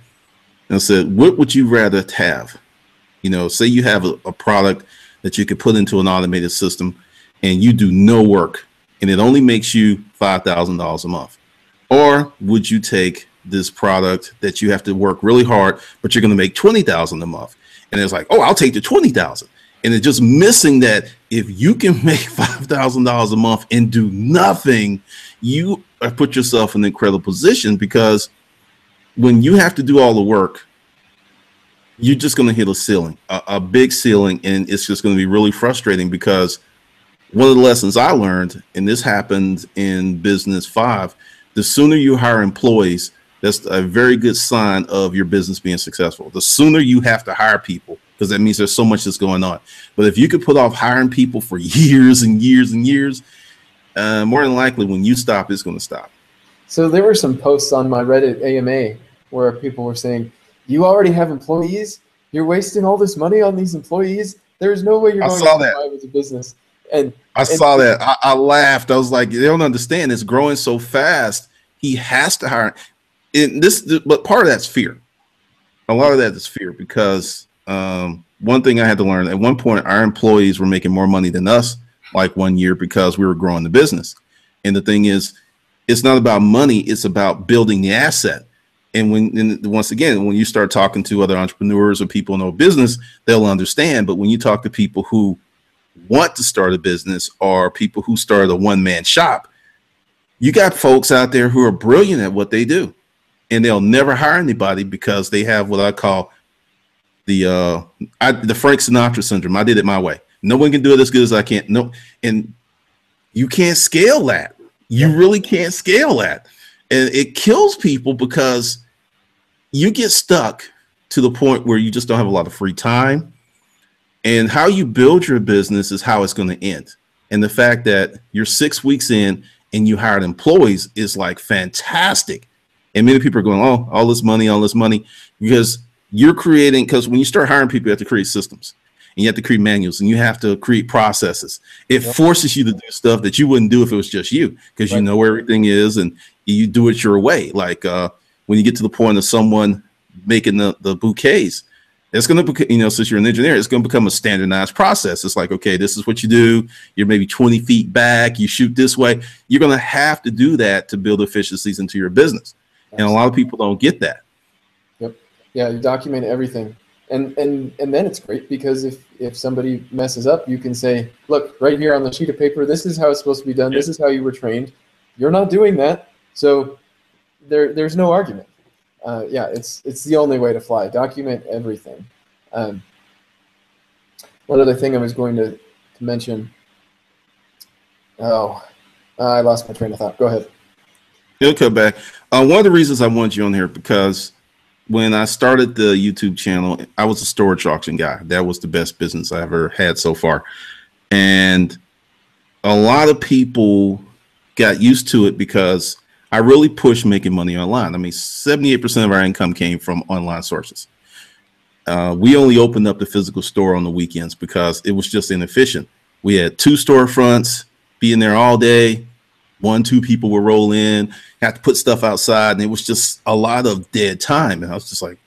[SPEAKER 1] and I said, what would you rather have? Say you have a product that you could put into an automated system and you do no work and it only makes you $5,000 a month. Or would you take this product that you have to work really hard, but you're going to make $20,000 a month? And it's like, oh, I'll take the $20,000. And it's just missing that if you can make $5,000 a month and do nothing, you put yourself in an incredible position, because when you have to do all the work, you're just going to hit a ceiling, a big ceiling. And it's just going to be really frustrating, because one of the lessons I learned, and this happened in business 5, the sooner you hire employees, that's a very good sign of your business being successful. The sooner you have to hire people, because that means there's so much that's going on. But if you could put off hiring people for years and years and years, more than likely when you stop, it's going to stop.
[SPEAKER 2] So there were some posts on my Reddit AMA where people were saying, you already have employees, you're wasting all this money on these employees. There's no way you're going to survive as a business. And
[SPEAKER 1] I saw that. I laughed. I was like, they don't understand. It's growing so fast. He has to hire. But part of that's fear. A lot of that is fear, because one thing I had to learn, at one point, our employees were making more money than us, like one year, because we were growing the business. And the thing is, it's not about money. It's about building the asset. And once again, when you start talking to other entrepreneurs or people in no business, they'll understand. But when you talk to people who want to start a business, or people who started a one-man shop, you got folks out there who are brilliant at what they do, and they'll never hire anybody because they have what I call the Frank Sinatra syndrome. I did it my way. No one can do it as good as I can. No, and you can't scale that. You really can't scale that, and it kills people, because you get stuck to the point where you just don't have a lot of free time. And how you build your business is how it's going to end. And the fact that you're 6 weeks in and you hired employees is like fantastic. And many people are going, oh, all this money, because you're creating, because when you start hiring people, you have to create systems, and you have to create manuals, and you have to create processes. It forces you to do stuff that you wouldn't do if it was just you, because you know where everything is and you do it your way. Like when you get to the point of someone making the bouquets, it's going to, since you're an engineer, it's going to become a standardized process. It's like, okay, this is what you do. You're maybe 20 feet back. You shoot this way. You're going to have to do that to build efficiencies into your business. And a lot of people don't get that. Yep.
[SPEAKER 2] Yeah, you document everything. And then it's great, because if somebody messes up, you can say, look, right here on the sheet of paper, this is how it's supposed to be done. This is how you were trained. You're not doing that. So there's no argument. It's the only way to fly. Document everything. One other thing I was going to mention. Oh, I lost my train of thought. Go ahead.
[SPEAKER 1] It'll come back. One of the reasons I wanted you on here, because when I started the YouTube channel, I was a storage auction guy. That was the best business I ever had so far. And a lot of people got used to it because I really pushed making money online. I mean, 78% of our income came from online sources. We only opened up the physical store on the weekends because it was just inefficient. We had 2 storefronts, be in there all day. 1-2 people would roll in, have to put stuff outside, and it was just a lot of dead time. And I was just like,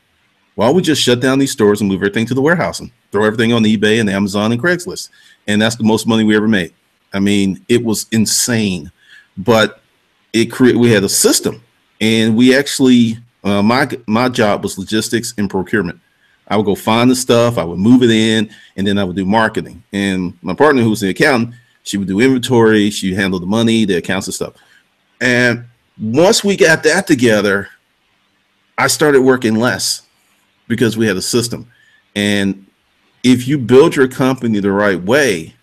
[SPEAKER 1] why don't we just shut down these stores and move everything to the warehouse and throw everything on eBay and Amazon and Craigslist? And that's the most money we ever made. I mean, it was insane, but we had a system, and we actually, my job was logistics and procurement. I would go find the stuff, I would move it in, and then I would do marketing. And my partner, who was the accountant, she would do inventory, she handled the money, the accounts and stuff. And once we got that together, I started working less because we had a system. And if you build your company the right way,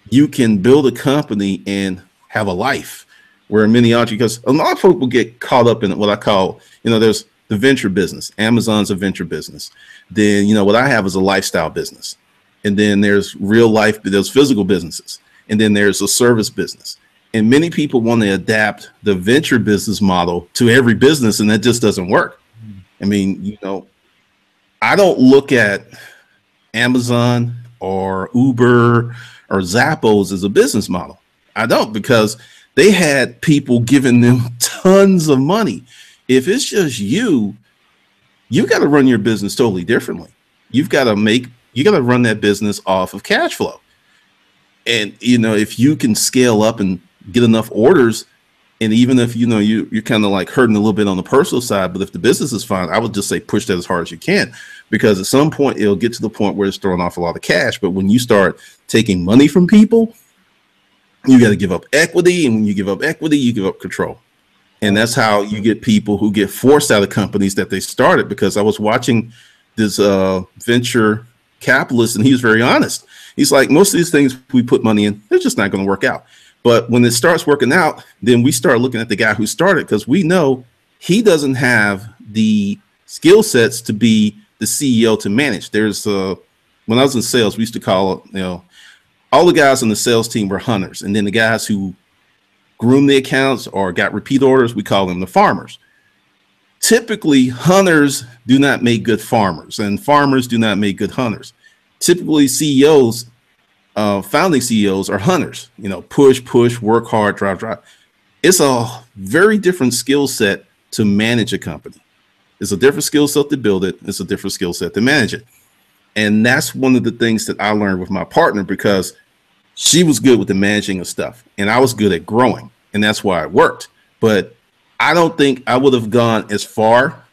[SPEAKER 1] you can build a company and have a life. Where many entrepreneurs, because a lot of people get caught up in what I call, there's the venture business. Amazon's a venture business. Then, what I have is a lifestyle business. And then there's real life, there's physical businesses. And then there's a service business. And many people want to adapt the venture business model to every business, and that just doesn't work. I mean, I don't look at Amazon or Uber or Zappos as a business model. I don't, because they had people giving them tons of money. If it's just you got to run your business totally differently. You got to run that business off of cash flow. And, if you can scale up and get enough orders, and even if, you're kind of like hurting a little bit on the personal side, but if the business is fine, I would just say push that as hard as you can, because at some point it'll get to the point where it's throwing off a lot of cash. But when you start taking money from people, you got to give up equity. And when you give up equity, you give up control. And that's how you get people who get forced out of companies that they started. Because I was watching this venture capitalist, and he was very honest. He's like, most of these things we put money in, they're just not going to work out. But when it starts working out, then we start looking at the guy who started, because we know he doesn't have the skill sets to be the CEO to manage. There's when I was in sales, we used to call it, all the guys on the sales team were hunters. And then the guys who groom the accounts or got repeat orders, we call them the farmers. Typically, hunters do not make good farmers, and farmers do not make good hunters. Typically, CEOs, founding CEOs are hunters, push, work hard, drive. It's a very different skill set to manage a company. It's a different skill set to build it. It's a different skill set to manage it. And that's one of the things that I learned with my partner, because she was good with the managing of stuff and I was good at growing, and that's why it worked. But I don't think I would have gone as far.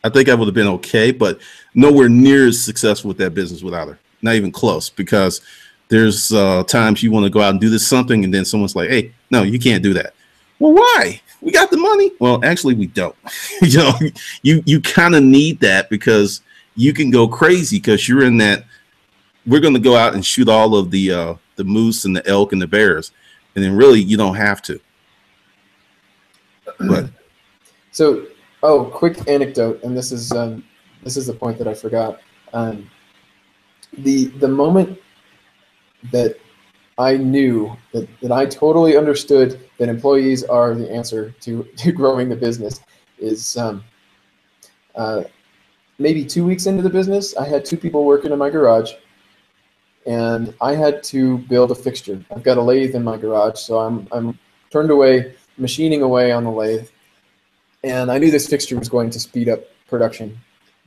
[SPEAKER 1] I think I would have been okay, but nowhere near as successful with that business without her. Not even close, because there's times you want to go out and do this something, and then someone's like, hey, no, you can't do that. Well, why? We got the money. Well, actually, we don't. You kind of need that, because you can go crazy, because you're in that. We're going to go out and shoot all of the moose and the elk and the bears, and then really you don't have to. But
[SPEAKER 2] so, quick anecdote, and this is the point that I forgot. The moment that I knew that I totally understood that employees are the answer to growing the business is maybe 2 weeks into the business. I had 2 people working in my garage, and I had to build a fixture. I've got a lathe in my garage, so I'm turned away, machining away on the lathe, and I knew this fixture was going to speed up production.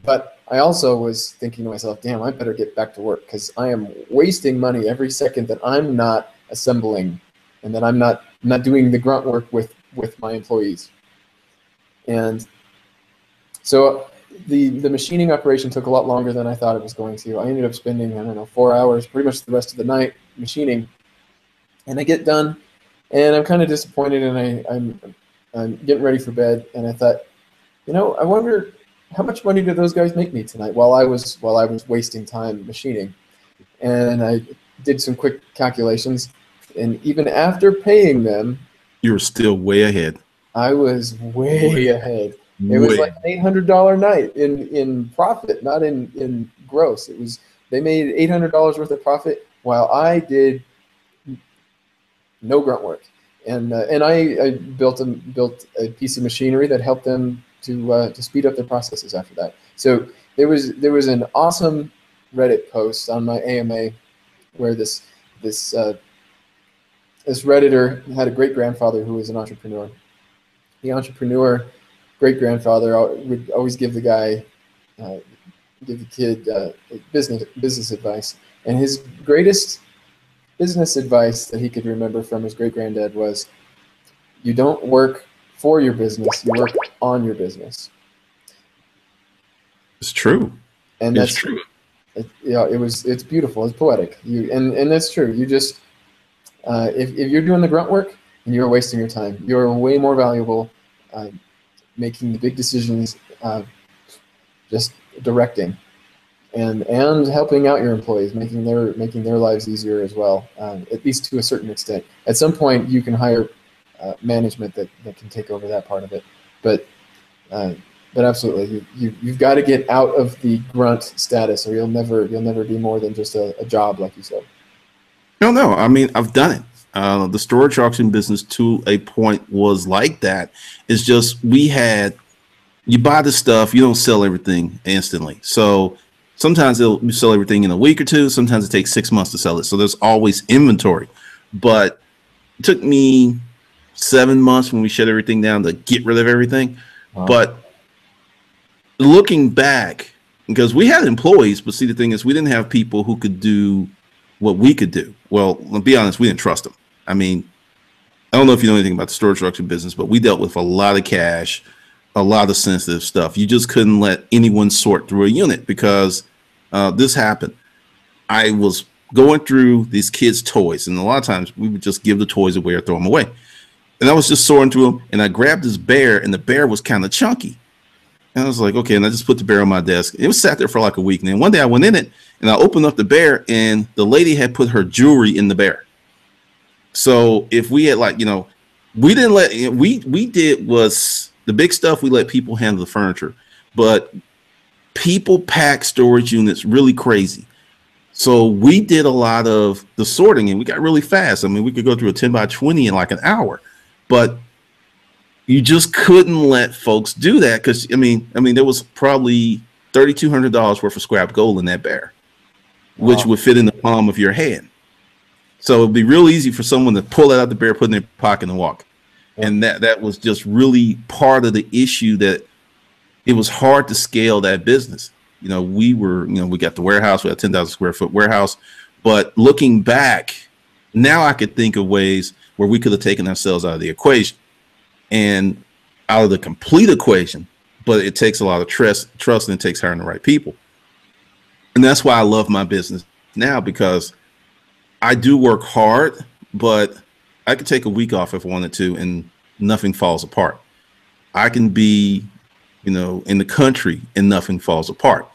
[SPEAKER 2] But I also was thinking to myself, damn, I better get back to work, because I am wasting money every second that I'm not assembling and that I'm not doing the grunt work with my employees. And so the machining operation took a lot longer than I thought it was going to. I ended up spending, 4 hours, pretty much the rest of the night machining. And I get done, and I'm kind of disappointed, and I'm getting ready for bed, and I thought, I wonder, how much money did those guys make me tonight while I was wasting time machining? And I did some quick calculations, and even after paying them,
[SPEAKER 1] you were still way ahead.
[SPEAKER 2] I was way ahead. It was like an $800 night in profit, not in gross. They made $800 worth of profit while I did no grunt work, and I built a piece of machinery that helped them to speed up their processes after that. So there was an awesome Reddit post on my AMA where this Redditor had a great grandfather who was an entrepreneur. The entrepreneur great grandfather would always give the kid business advice, and his greatest business advice that he could remember from his great granddad was, "You don't work for your business, you work on your business."
[SPEAKER 1] It's true.
[SPEAKER 2] And that's true. It's beautiful. It's poetic. And that's true. You just if you're doing the grunt work and you're wasting your time, you're way more valuable making the big decisions, just directing and helping out your employees, making their lives easier as well, at least to a certain extent. At some point, you can hire management that can take over that part of it, but absolutely, you've got to get out of the grunt status, or you'll never be more than just a job, like you said.
[SPEAKER 1] No, I mean, I've done it. The storage auction business to a point was like that. It's just you buy the stuff, you don't sell everything instantly. So sometimes you sell everything in a week or two. Sometimes it takes 6 months to sell it. So there's always inventory. But it took me 7 months when we shut everything down to get rid of everything.
[SPEAKER 2] Wow.
[SPEAKER 1] But looking back, because we had employees, but see, the thing is, we didn't have people who could do what we could do. Well, let's be honest, we didn't trust them. I mean, I don't know if you know anything about the storage auction business, but we dealt with a lot of cash, a lot of sensitive stuff. You just couldn't let anyone sort through a unit because this happened. I was going through these kids' toys, and a lot of times we would just give the toys away or throw them away. And I was just sorting through them, and I grabbed this bear, and the bear was kind of chunky. And I was like, okay, and I just put the bear on my desk. It was sat there for like a week. And then one day I went in it, and I opened up the bear, and the lady had put her jewelry in the bear. So if we had we didn't let, we did was the big stuff, we let people handle the furniture. But people pack storage units really crazy. So we did a lot of the sorting, and we got really fast. I mean, we could go through a 10 by 20 in like an hour, but you just couldn't let folks do that because I mean, there was probably $3,200 worth of scrap gold in that bear, which would fit in the palm of your hand. So it'd be real easy for someone to pull that out the bear, put it in their pocket, and walk. Yeah. And that was just really part of the issue, that it was hard to scale that business. We got the warehouse, we had a 10,000 square foot warehouse, but looking back, now I could think of ways where we could have taken ourselves out of the equation and out of the complete equation, but it takes a lot of trust, and it takes hiring the right people. And that's why I love my business now, because I do work hard, but I could take a week off if I wanted to, and nothing falls apart. I can be, in the country and nothing falls apart.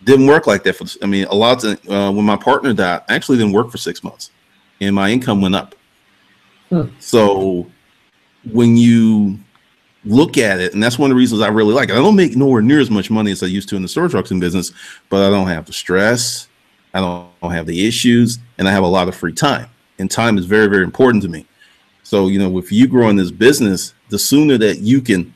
[SPEAKER 1] Didn't work like that a lot of when my partner died, I actually didn't work for 6 months, and my income went up. So when you look at it, and that's one of the reasons I really like it. I don't make nowhere near as much money as I used to in the storage auction business, but I don't have the stress, I don't have the issues, and I have a lot of free time. And time is very, very important to me. So, if you grow in this business, the sooner that you can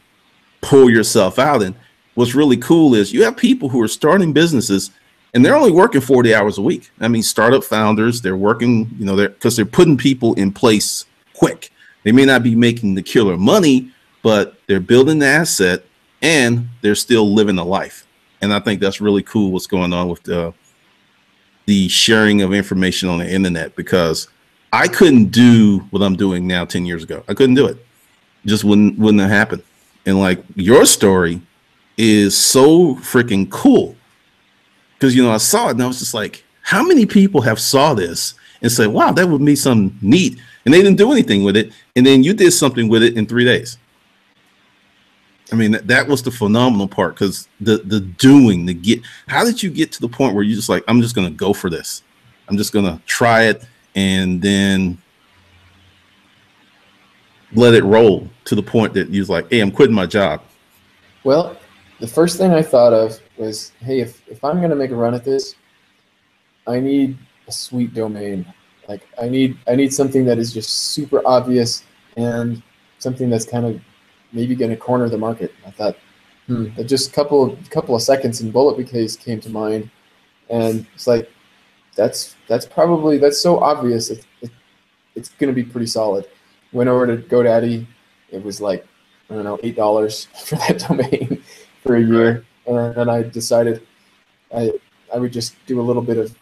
[SPEAKER 1] pull yourself out. And what's really cool is you have people who are starting businesses, and they're only working 40 hours a week. I mean, startup founders, they're working, because they're putting people in place quick. They may not be making the killer money, but they're building the asset, and they're still living a life. And I think that's really cool what's going on with the sharing of information on the internet, because I couldn't do what I'm doing now 10 years ago. I couldn't do it. It just wouldn't have happened. And like, your story is so freaking cool, because, I saw it and I was just like, how many people have saw this and say, wow, that would be something neat, and they didn't do anything with it, and then you did something with it in 3 days. I mean, that was the phenomenal part, because the doing, how did you get to the point where you just like, I'm just going to go for this. I'm just going to try it, and then let it roll to the point that you're like, hey, I'm quitting my job.
[SPEAKER 2] Well, the first thing I thought of was, hey, if I'm going to make a run at this, I need a sweet domain. Like, I need something that is just super obvious, and something that's kind of maybe going to corner the market. I thought, just a couple of seconds, and Bouquets came to mind, and it's like, that's so obvious. It's going to be pretty solid. Went over to GoDaddy. It was like, I don't know, $8 for that domain for a year, and then I decided I would just do a little bit of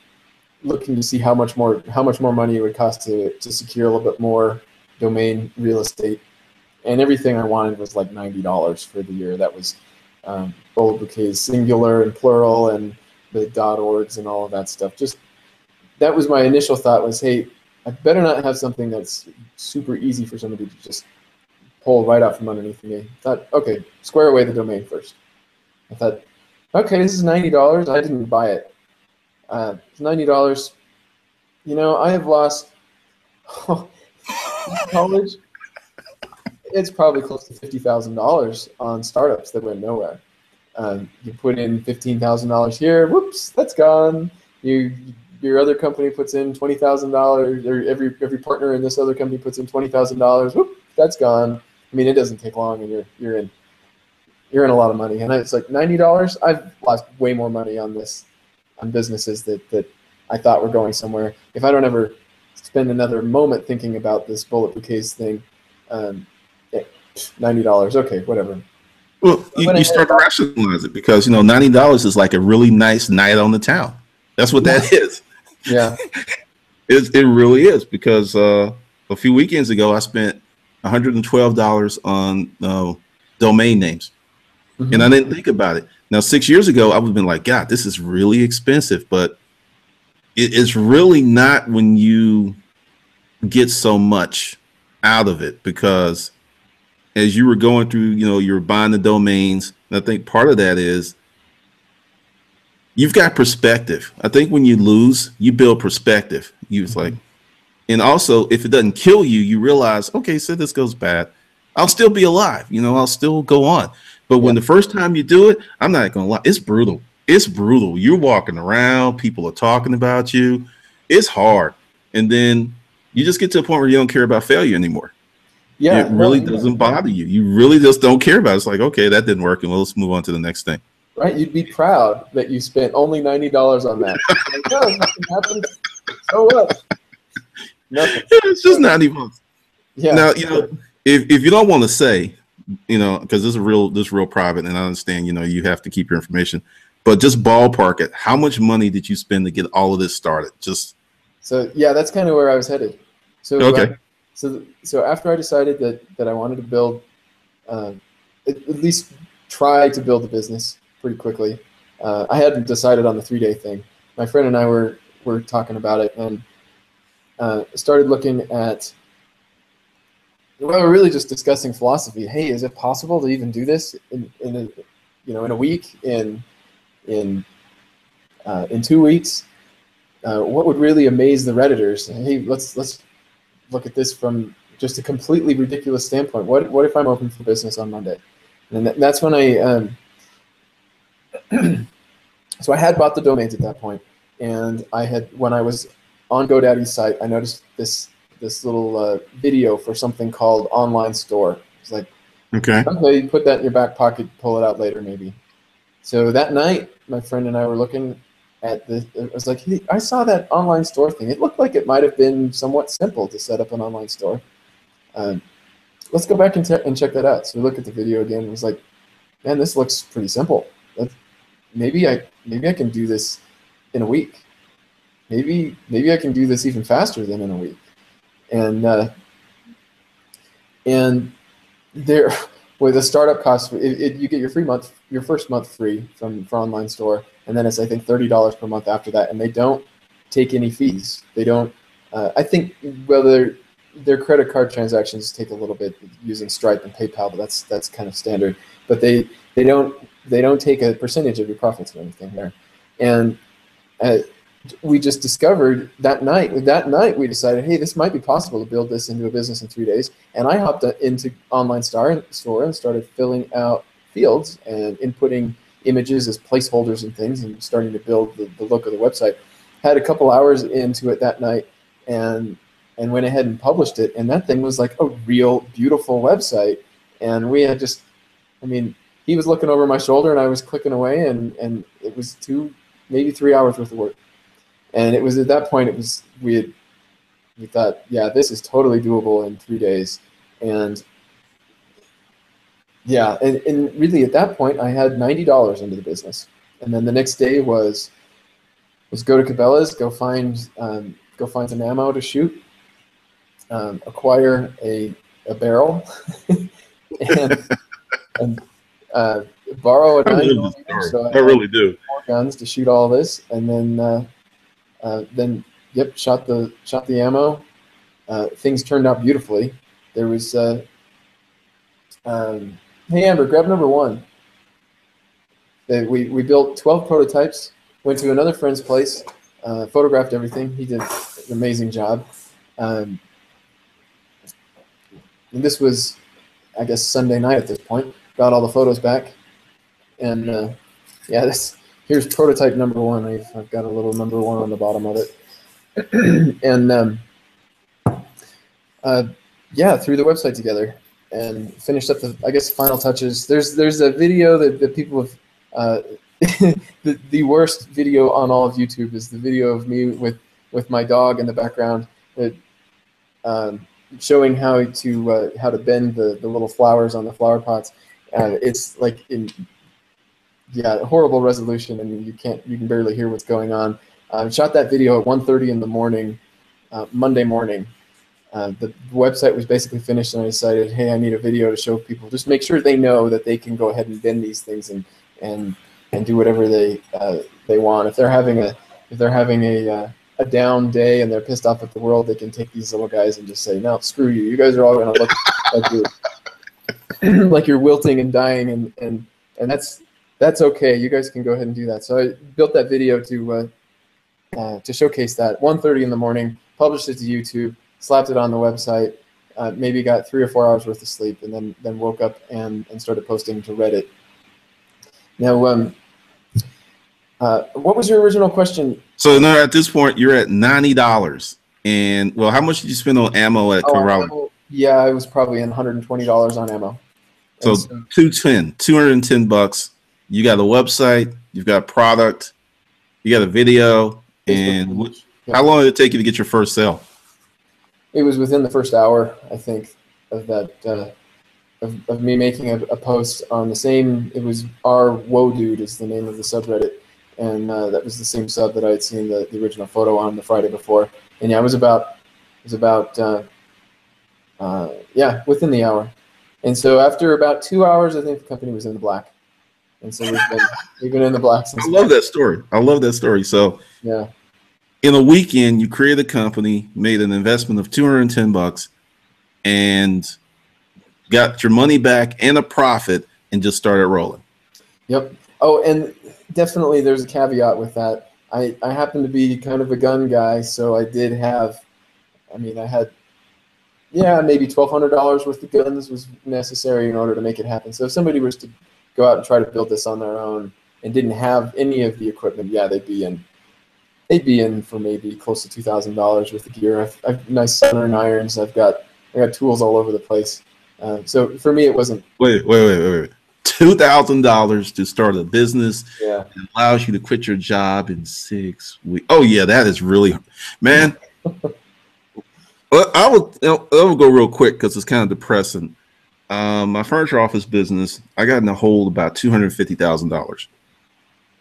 [SPEAKER 2] looking to see how much more money it would cost to secure a little bit more domain real estate. And everything I wanted was like $90 for the year. That was Bouquets singular and plural, and the .orgs and all of that stuff. Just, that was my initial thought, was, hey, I better not have something that's super easy for somebody to just pull right out from underneath me. I thought, okay, square away the domain first. I thought, okay, this is $90. I didn't buy it. It's $90. I have lost college. It's probably close to $50,000 on startups that went nowhere. You put in $15,000 here, whoops, that's gone. You your other company puts in $20,000, or every partner in this other company puts in $20,000. Whoop, that's gone. I mean, it doesn't take long, and you're in a lot of money. And it's like $90. I've lost way more money on businesses that I thought were going somewhere. If I don't ever spend another moment thinking about this bullet bouquets thing, $90. Okay, whatever.
[SPEAKER 1] Well, you start to rationalize it because $90 is like a really nice night on the town. That's what that is.
[SPEAKER 2] Yeah,
[SPEAKER 1] it really is because a few weekends ago I spent $112 on domain names, and I didn't think about it. Now 6 years ago I would have been like, God, this is really expensive, but it's really not when you get so much out of it because as you were going through, you were buying the domains. And I think part of that is you've got perspective. I think when you lose, you build perspective. It's like, and also if it doesn't kill you, you realize, okay, so this goes bad, I'll still be alive. I'll still go on. But when the first time you do it, I'm not going to lie, it's brutal. It's brutal. You're walking around, people are talking about you. It's hard. And then you just get to a point where you don't care about failure anymore. Yeah, it really doesn't bother you. You really just don't care about it. It's like, okay, that didn't work, and let's move on to the next thing.
[SPEAKER 2] Right? You'd be proud that you spent only $90 on that. Like, no, nothing happened. So what? Nothing.
[SPEAKER 1] It's just $90.
[SPEAKER 2] Yeah.
[SPEAKER 1] Now, if you don't want to say, because this is real private, and I understand, you have to keep your information, but just ballpark it. How much money did you spend to get all of this started?
[SPEAKER 2] So yeah, that's kind of where I was headed. So
[SPEAKER 1] okay.
[SPEAKER 2] So after I decided that I wanted to build, at least try to build a business pretty quickly, I hadn't decided on the 3-day thing. My friend and I were talking about it and started looking at. Well, we're really just discussing philosophy. Hey, is it possible to even do this in a week, in 2 weeks? What would really amaze the Redditors? Hey, let's look at this from just a completely ridiculous standpoint. What if I'm open for business on Monday? And that's when I so I had bought the domains at that point, and when I was on GoDaddy's site, I noticed this little video for something called online store. It's like, okay, put that in your back pocket, pull it out later maybe. So that night, my friend and I were looking at this. I was like, hey, I saw that online store thing. It looked like it might have been somewhat simple to set up an online store. Let's go back and check that out. So we looked at the video again and was like, man, this looks pretty simple. Maybe I can do this in a week. Maybe I can do this even faster than in a week. And there, with the startup cost, you get your first month free for online store, and then it's I think $30 per month after that, and they don't take any fees. They don't. I think their credit card transactions take a little bit using Stripe and PayPal, but that's kind of standard. But they don't take a percentage of your profits or anything there. And we just discovered that night we decided, hey, this might be possible to build this into a business in 3 days. And I hopped into online store and started filling out fields and inputting images as placeholders and things and starting to build the look of the website. Had a couple hours into it that night and went ahead and published it. And that thing was like a real beautiful website. And we had he was looking over my shoulder and I was clicking away and it was maybe 3 hours worth of work. And it was at that point we thought, yeah, this is totally doable in 3 days. And yeah, and really at that point I had $90 into the business. And then the next day was go to Cabela's, go find some ammo to shoot, acquire a barrel, and borrow a 9mm. So I really do 4 guns to shoot all this, and then shot the ammo. Things turned out beautifully. There was hey Amber, grab number 1. We built 12 prototypes. Went to another friend's place, photographed everything. He did an amazing job. And this was, I guess, Sunday night at this point. Got all the photos back, and here's here's prototype number one. I've got a little number one on the bottom of it. And yeah, threw the website together and finished up the, I guess, final touches. There's a video that people have, the worst video on all of YouTube is the video of me with my dog in the background, that, showing how to bend the little flowers on the flower pots. It's like horrible resolution, and you can barely hear what's going on. Shot that video at 1:30 in the morning, Monday morning. The website was basically finished, and I decided, hey, I need a video to show people, just make sure they know that they can go ahead and bend these things and do whatever they want. If they're having a down day and they're pissed off at the world, they can take these little guys and just say, no, screw you. You guys are all going to look like you're wilting and dying, and that's okay. You guys can go ahead and do that. So I built that video to showcase that. 1:30 in the morning, published it to YouTube, slapped it on the website, maybe got 3 or 4 hours worth of sleep, and then woke up and started posting to Reddit. Now, what was your original question?
[SPEAKER 1] So now at this point, you're at $90. And, well, how much did you spend on ammo at Corral?
[SPEAKER 2] Yeah, I was probably in $120 on ammo.
[SPEAKER 1] So $210. You got a website, you've got a product, you got a video, and how long did it take you to get your first sale?
[SPEAKER 2] It was within the first hour, I think, of that of me making a post on the same. It was our Whoa Dude is the name of the subreddit, and that was the same sub that I had seen the original photo on the Friday before. And yeah, it was about within the hour. And so after about 2 hours, I think the company was in the black. And so we've been in the black since.
[SPEAKER 1] I love that story. So
[SPEAKER 2] yeah.
[SPEAKER 1] In a weekend, you created a company, made an investment of $210, and got your money back and a profit, and just started rolling. Yep.
[SPEAKER 2] Oh, and definitely there's a caveat with that. I happen to be kind of a gun guy, so I did have, I had maybe $1,200 worth of guns was necessary in order to make it happen. So if somebody was to go out and try to build this on their own and didn't have any of the equipment, they'd be in for maybe close to $2,000 worth of gear. I've nice soldering irons. I got tools all over the place. So for me, it wasn't.
[SPEAKER 1] Wait. $2,000 to start a business.
[SPEAKER 2] Yeah.
[SPEAKER 1] It allows you to quit your job in 6 weeks. Oh yeah, that is really, man. Well, I will go real quick because it's kind of depressing. My furniture office business, I got in the hole about $250,000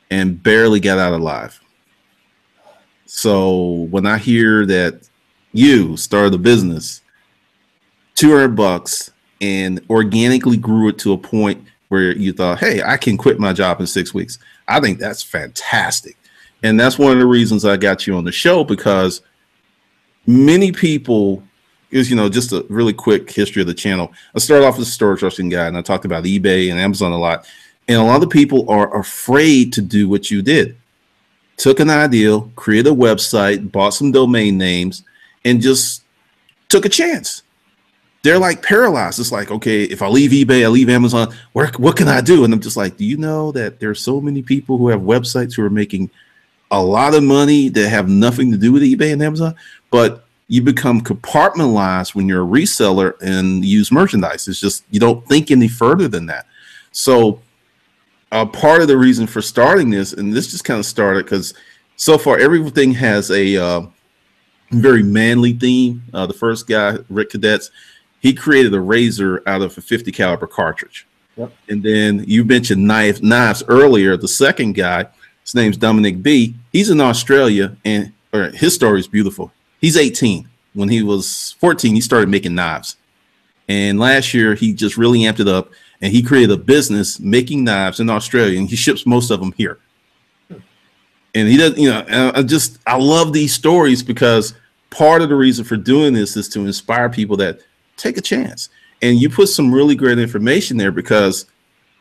[SPEAKER 1] and barely got out alive. So when I hear that you started a business, $200 and organically grew it to a point where you thought, hey, I can quit my job in 6 weeks. I think that's fantastic. And that's one of the reasons I got you on the show, because many people, just a really quick history of the channel. I started off as a storage trusting guy, and I talked about eBay and Amazon a lot. And a lot of people are afraid to do what you did. Took an idea, created a website, bought some domain names, and just took a chance. They're like paralyzed. It's like, okay, if I leave eBay, I leave Amazon, what can I do? And I'm just like, do you know that there's so many people who have websites who are making a lot of money that have nothing to do with eBay and Amazon? But you become compartmentalized when you're a reseller and use merchandise. It's just, you don't think any further than that. So part of the reason for starting this, and this just kind of started because so far everything has a very manly theme. The first guy, Rick Cadets, he created a razor out of a 50 caliber cartridge.
[SPEAKER 2] Yep.
[SPEAKER 1] And then you mentioned knives earlier. The second guy, his name's Dominic B. He's in Australia, and his story is beautiful. He's 18. When he was 14, he started making knives. And last year, he just really amped it up, and he created a business making knives in Australia, and he ships most of them here. And he does, I love these stories because part of the reason for doing this is to inspire people that take a chance. And you put some really great information there, because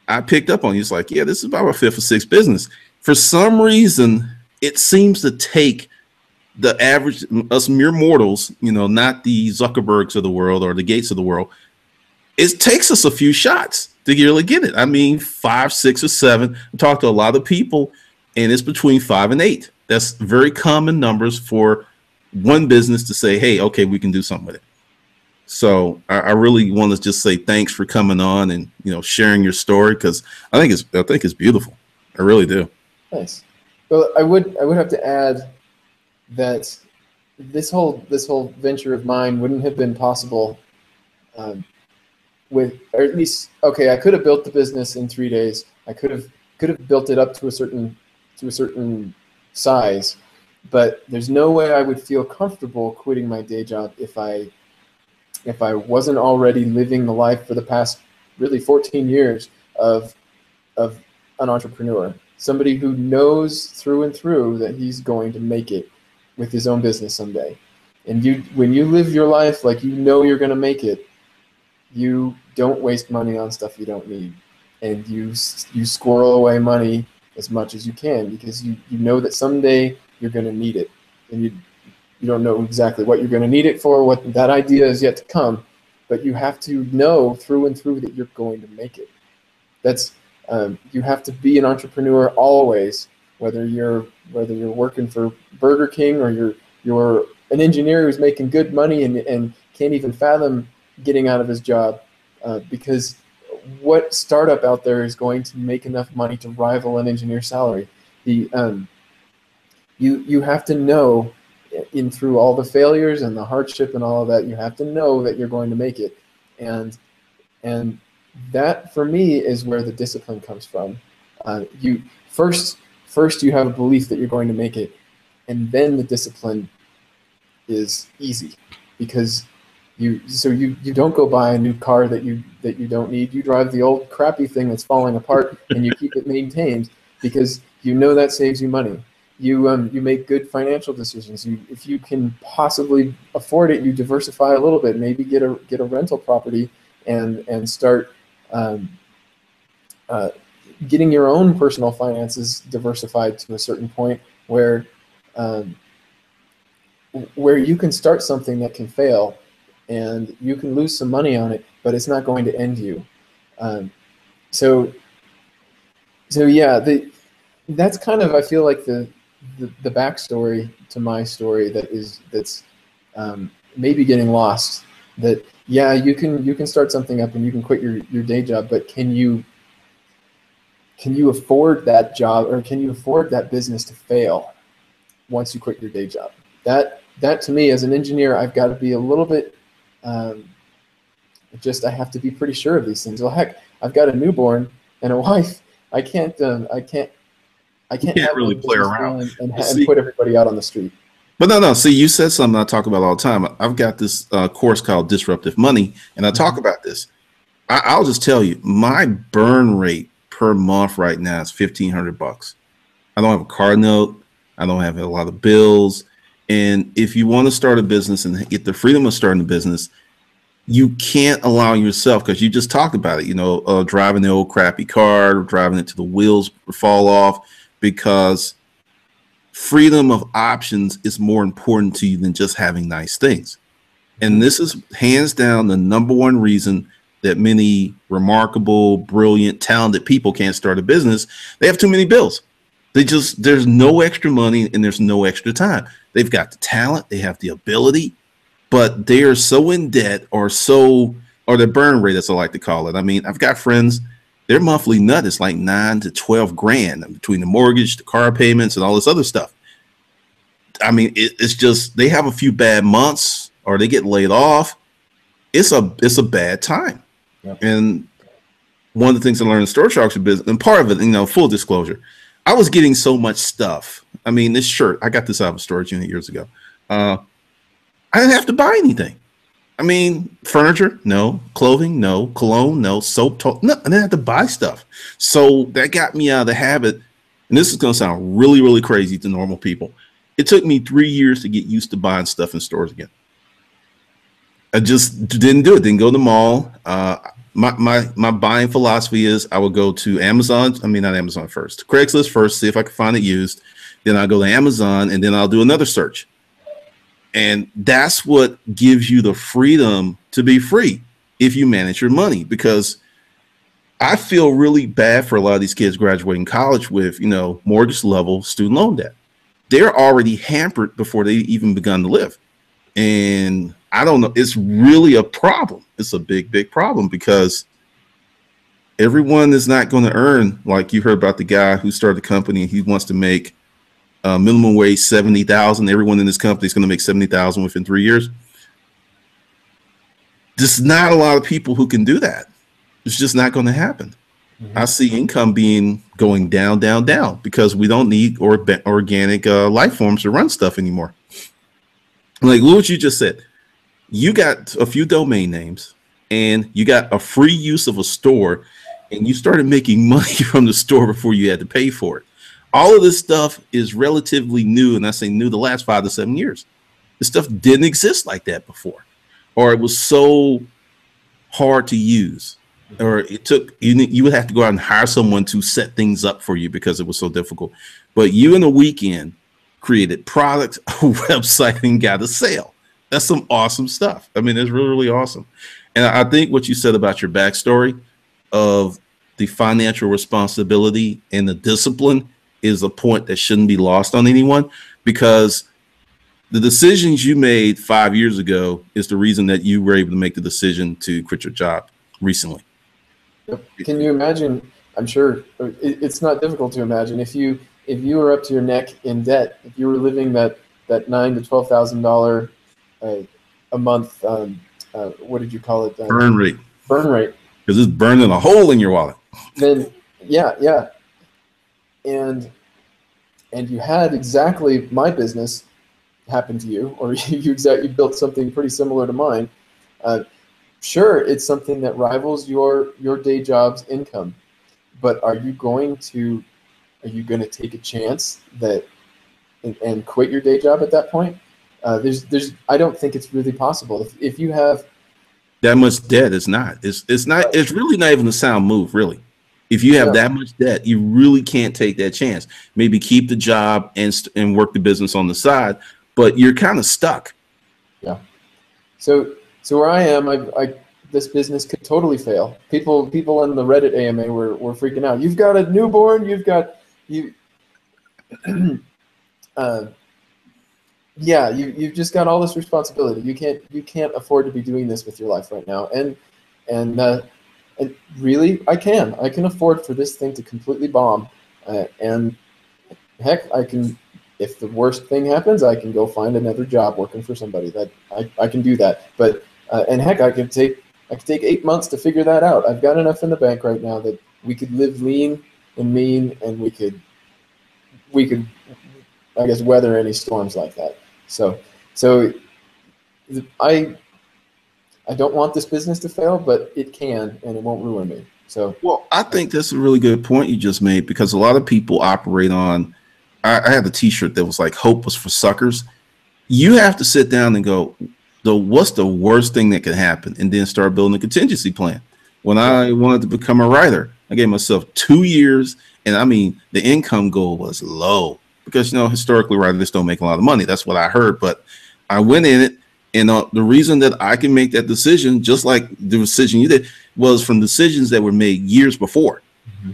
[SPEAKER 1] I picked up on you. It's like, yeah, this is about our 5th or 6th business. For some reason, it seems to take the average, us mere mortals, not the Zuckerbergs of the world or the Gates of the world. It takes us a few shots to really get it. 5, 6, or 7. I talked to a lot of people and it's between 5 and 8. That's very common numbers for one business to say, hey, okay, we can do something with it. So I really want to just say thanks for coming on and sharing your story, because I think it's beautiful. I really do.
[SPEAKER 2] Nice. Well, I would have to add that this whole venture of mine wouldn't have been possible or at least, okay, I could have built the business in 3 days. I could have built it up to a certain size, but there's no way I would feel comfortable quitting my day job if I wasn't already living the life for the past really 14 years of an entrepreneur, somebody who knows through and through that he's going to make it with his own business someday. And when you live your life like you're going to make it, you don't waste money on stuff you don't need, and you squirrel away money as much as you can, because you know that someday you're going to need it, and you don't know exactly what you're going to need it for. What that idea is yet to come, but you have to know through and through that you're going to make it. That's you have to be an entrepreneur always, whether you're working for Burger King or you're an engineer who's making good money and can't even fathom getting out of his job, because what startup out there is going to make enough money to rival an engineer's salary? You have to know, in through all the failures and the hardship and all of that, you have to know that you're going to make it, and that for me is where the discipline comes from. You first you have a belief that you're going to make it, and then the discipline is easy, because you don't go buy a new car that you don't need. You drive the old crappy thing that's falling apart, and you keep it maintained, because you know that saves you money. You make good financial decisions. If you can possibly afford it, you diversify a little bit. Maybe get a rental property and start getting your own personal finances diversified to a certain point where you can start something that can fail, and you can lose some money on it, but it's not going to end you. So yeah, that's kind of, I feel like the backstory to my story that's maybe getting lost. That yeah, you can start something up and you can quit your day job, but can you afford that job, or can you afford that business to fail once you quit your day job? That to me, as an engineer, I've got to be a little bit I have to be pretty sure of these things. Well, heck, I've got a newborn and a wife. I can't
[SPEAKER 1] really play around
[SPEAKER 2] and put everybody out on the street.
[SPEAKER 1] But no. See, you said something I talk about all the time. I've got this course called Disruptive Money, and I talk about this. I'll just tell you, my burn rate per month right now is $1,500. I don't have a car note. I don't have a lot of bills. And if you want to start a business and get the freedom of starting a business, you can't allow yourself, because you just talked about it, driving the old crappy car, driving it till the wheels fall off, because freedom of options is more important to you than just having nice things. And this is hands down the number one reason that many remarkable, brilliant, talented people can't start a business. They have too many bills. There's no extra money and there's no extra time. They've got the talent, they have the ability, but they are so in debt, or the burn rate, as I like to call it. I mean, I've got friends, their monthly nut is like $9,000 to $12,000 between the mortgage, the car payments, and all this other stuff. I mean, it's just, they have a few bad months or they get laid off. It's a bad time. Yeah. And one of the things I learned in Store Sharks business, and part of it, full disclosure, I was getting so much stuff. I mean, this shirt, I got this out of a storage unit years ago. I didn't have to buy anything. I mean, furniture, no. Clothing, no. Cologne, no. Soap, no. I didn't have to buy stuff. So that got me out of the habit. And this is going to sound really, really crazy to normal people. It took me 3 years to get used to buying stuff in stores again. I just didn't do it. Didn't go to the mall. My buying philosophy is I would go to Amazon. I mean, not Amazon first. Craigslist first, see if I can find it used. Then I'll go to Amazon, and then I'll do another search. And that's what gives you the freedom to be free if you manage your money. Because I feel really bad for a lot of these kids graduating college with, mortgage level student loan debt. They're already hampered before they even begun to live. And I don't know, it's really a problem. It's a big, big problem because everyone is not going to earn, like you heard about the guy who started the company and he wants to make minimum wage 70,000. Everyone in this company is going to make 70,000 within 3 years. There's not a lot of people who can do that. It's just not going to happen. Mm-hmm. I see income going down, down, down because we don't need organic life forms to run stuff anymore. Like what you just said, you got a few domain names and you got a free use of a store and you started making money from the store before you had to pay for it. All of this stuff is relatively new, and I say new the last 5 to 7 years. This stuff didn't exist like that before, or it was so hard to use, or it took you would have to go out and hire someone to set things up for you because it was so difficult. But you in a weekend created products, a website, and got a sale. That's some awesome stuff. I mean, it's really, really awesome. And I think what you said about your backstory of the financial responsibility and the discipline is a point that shouldn't be lost on anyone, because the decisions you made 5 years ago is the reason that you were able to make the decision to quit your job recently.
[SPEAKER 2] Can you imagine? I'm sure it's not difficult to imagine if you were up to your neck in debt, if you were living that $9,000 to $12,000 a month. What did you call it?
[SPEAKER 1] Burn rate.
[SPEAKER 2] Burn rate.
[SPEAKER 1] Because it's burning a hole in your wallet.
[SPEAKER 2] Then yeah. And you had exactly my business happen to you, or you built something pretty similar to mine. Sure, it's something that rivals your day job's income, but are you going to take a chance that and quit your day job at that point? I don't think it's really possible. If you have
[SPEAKER 1] that much debt, it's really not even a sound move, really. If you have that much debt, you really can't take that chance. Maybe keep the job and work the business on the side, but you're kind of stuck.
[SPEAKER 2] Yeah. So where I am, this business could totally fail. People on the Reddit AMA were freaking out. You've got a newborn. You've just got all this responsibility. You can't afford to be doing this with your life right now. And really, I can afford for this thing to completely bomb. And heck, I can. If the worst thing happens, I can go find another job working for somebody. That I can do that. But and heck, I could take 8 months to figure that out. I've got enough in the bank right now that we could live lean and mean, and we could I guess weather any storms like that. So I don't want this business to fail, but it can, and it won't ruin me. So
[SPEAKER 1] well, I think that's a really good point you just made, because a lot of people operate on. I had a T-shirt that was like "Hope was for suckers." You have to sit down and go, what's the worst thing that could happen, and then start building a contingency plan. When I wanted to become a writer, I gave myself 2 years, and I mean the income goal was low because historically writers don't make a lot of money. That's what I heard, but I went in it, and the reason that I can make that decision, just like the decision you did, was from decisions that were made years before. Mm-hmm.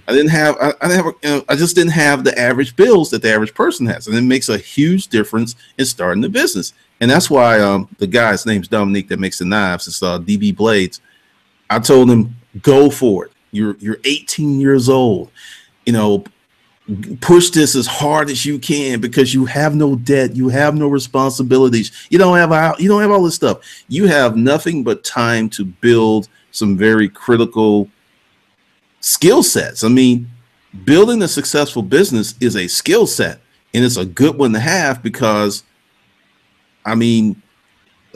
[SPEAKER 1] I just didn't have the average bills that the average person has, and it makes a huge difference in starting the business. And that's why the guy's name's Dominique that makes the knives. It's DB Blades. I told him, go for it. You're 18 years old. Push this as hard as you can because you have no debt, you have no responsibilities, you don't have all this stuff. You have nothing but time to build some very critical skill sets. I mean, building a successful business is a skill set, and it's a good one to have because, I mean,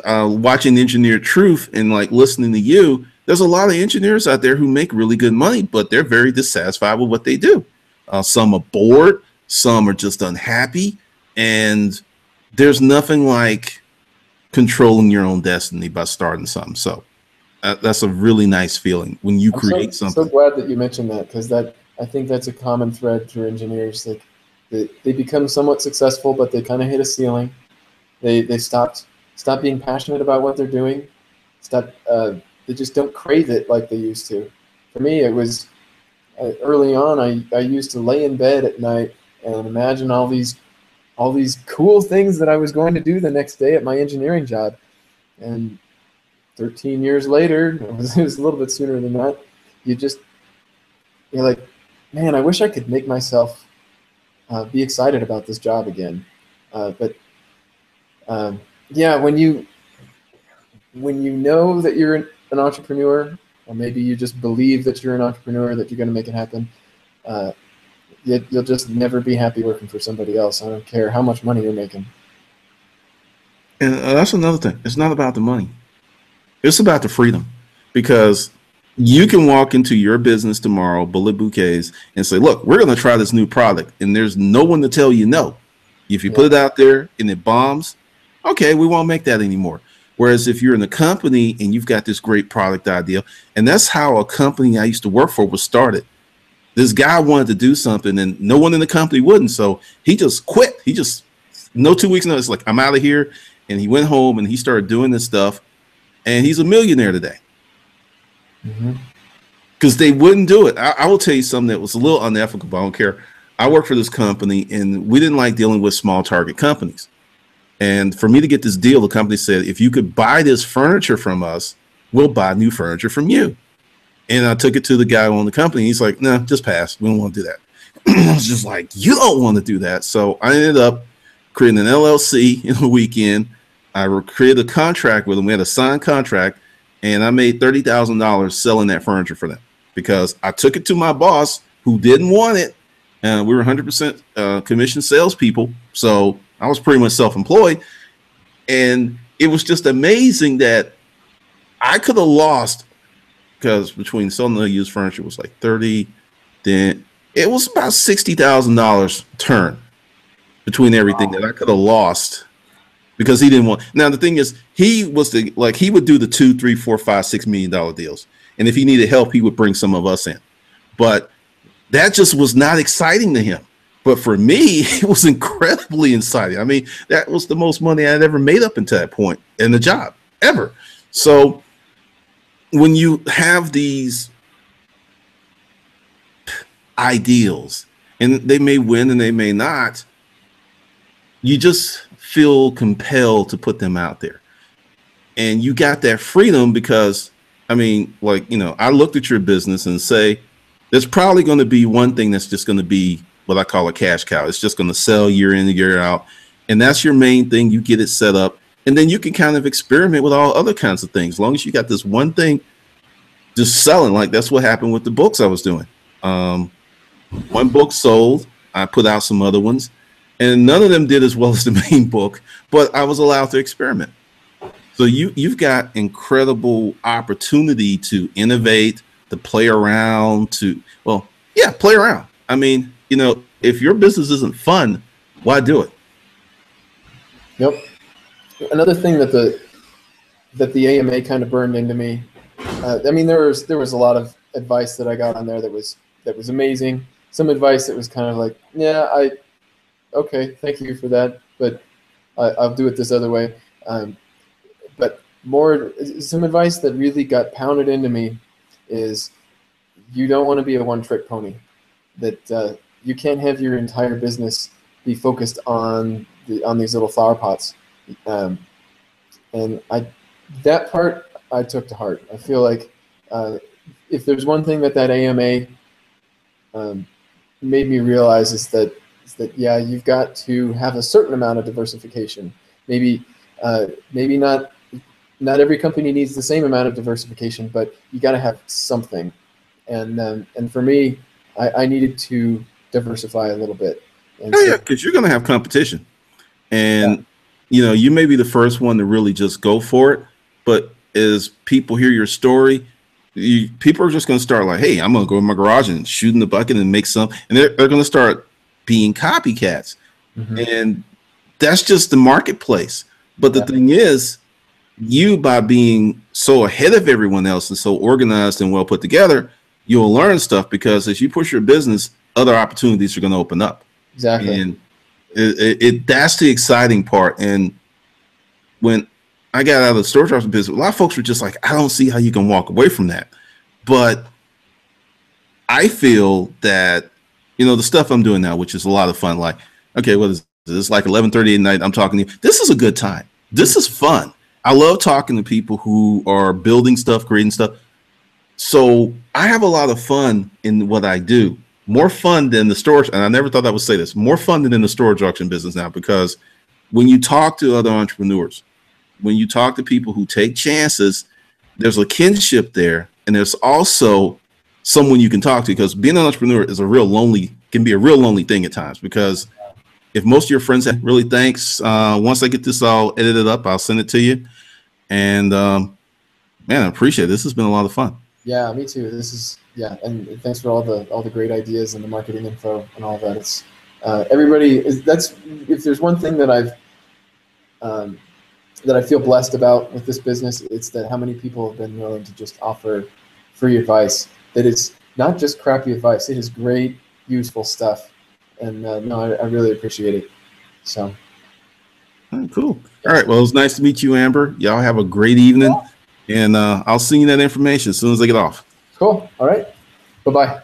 [SPEAKER 1] watching Engineered Truth and like listening to you, there's a lot of engineers out there who make really good money, but they're very dissatisfied with what they do. Some are bored, some are just unhappy, and there's nothing like controlling your own destiny by starting something. So that's a really nice feeling when you create something.
[SPEAKER 2] I'm so glad that you mentioned that, because I think that's a common thread through engineers. Like they become somewhat successful, but they kind of hit a ceiling. They stop being passionate about what they're doing. They just don't crave it like they used to. For me, it was early on, I used to lay in bed at night and imagine all these cool things that I was going to do the next day at my engineering job. And 13 years later, it was a little bit sooner than that, you're like, man, I wish I could make myself be excited about this job again. But yeah, when you know that you're an entrepreneur, or maybe you just believe that you're an entrepreneur, that you're going to make it happen, you'll just never be happy working for somebody else. I don't care how much money you're making.
[SPEAKER 1] And that's another thing. It's not about the money. It's about the freedom, because you can walk into your business tomorrow, Bullet Bouquets, and say, look, we're going to try this new product. And there's no one to tell you no. If you put it out there and it bombs, okay, we won't make that anymore. Whereas if you're in a company and you've got this great product idea, and that's how a company I used to work for was started. This guy wanted to do something and no one in the company wouldn't. So he just quit. He just, no 2 weeks notice, like, I'm out of here. And he went home and he started doing this stuff. And he's a millionaire today. Because they wouldn't do it. I will tell you something that was a little unethical, but I don't care. I worked for this company and we didn't like dealing with small target companies. And for me to get this deal, the company said, if you could buy this furniture from us, we'll buy new furniture from you. And I took it to the guy who owned the company. He's like, no, just pass. We don't want to do that. I was just like, you don't want to do that. So I ended up creating an LLC in the weekend. I created a contract with them. We had a signed contract, and I made $30,000 selling that furniture for them because I took it to my boss who didn't want it. And we were 100% commission salespeople. So I was pretty much self-employed. And it was just amazing that I could have lost, because between selling the used furniture was like 30, then it was about $60,000 turn between everything that I could have lost because he didn't want. Now the thing is, he was he would do the $2, $3, $4, $5, $6 million deals, and if he needed help, he would bring some of us in. But that just was not exciting to him. But for me, it was incredibly exciting. I mean, that was the most money I'd ever made up until that point in the job ever. So when you have these ideals, and they may win and they may not, you just feel compelled to put them out there. And you got that freedom because, I mean, like, you know, I looked at your business and say, there's probably going to be one thing that's just going to be what I call a cash cow. It's just going to sell year in and year out. And that's your main thing. You get it set up. And then you can kind of experiment with all other kinds of things. As long as you got this one thing just selling, like that's what happened with the books I was doing. One book sold. I put out some other ones. And none of them did as well as the main book, but I was allowed to experiment. So you've got incredible opportunity to innovate, to play around, play around. I mean, you know, if your business isn't fun, why do it?
[SPEAKER 2] Yep. Another thing that the AMA kind of burned into me. I mean, there was a lot of advice that I got on there that was amazing. Some advice that was kind of like, yeah, okay, thank you for that, but I'll do it this other way. But some advice that really got pounded into me is you don't want to be a one-trick pony. That you can't have your entire business be focused on these little flower pots. And that part I took to heart. I feel like if there's one thing that AMA made me realize is that yeah, you've got to have a certain amount of diversification. Maybe not every company needs the same amount of diversification, but you got to have something. And for me, I needed to diversify a little bit. And
[SPEAKER 1] yeah, because you're going to have competition, and you know, you may be the first one to really just go for it, but as people hear your story, people are just going to start like, hey, I'm going to go in my garage and shoot in the bucket and make some, and they're going to start being copycats. And that's just the marketplace. But the thing is, you, by being so ahead of everyone else and so organized and well put together, you'll learn stuff, because as you push your business, other opportunities are going to open up.
[SPEAKER 2] Exactly.
[SPEAKER 1] And that's the exciting part. And when I got out of the storage business, a lot of folks were just like, I don't see how you can walk away from that. But I feel that, the stuff I'm doing now, which is a lot of fun, like, okay, what is this? It's like 11:30 at night. I'm talking to you. This is a good time. This is fun. I love talking to people who are building stuff, creating stuff. So I have a lot of fun in what I do. More fun than the storage. And I never thought I would say this. More fun than in the storage auction business now, because when you talk to other entrepreneurs, when you talk to people who take chances, there's a kinship there. And there's also someone you can talk to, because being an entrepreneur is can be a real lonely thing at times, because if most of your friends say, really, thanks. Once I get this all edited up, I'll send it to you. And man, I appreciate it. This has been a lot of fun.
[SPEAKER 2] Yeah, me too. And thanks for all the great ideas and the marketing info and all that. It's if there's one thing that I feel blessed about with this business, it's that how many people have been willing to just offer free advice. That is not just crappy advice. It is great, useful stuff. And I really appreciate it. So.
[SPEAKER 1] All right, cool. All right. Well, it was nice to meet you, Amber. Y'all have a great evening. And I'll send you that information as soon as I get off.
[SPEAKER 2] Cool. All right. Bye-bye.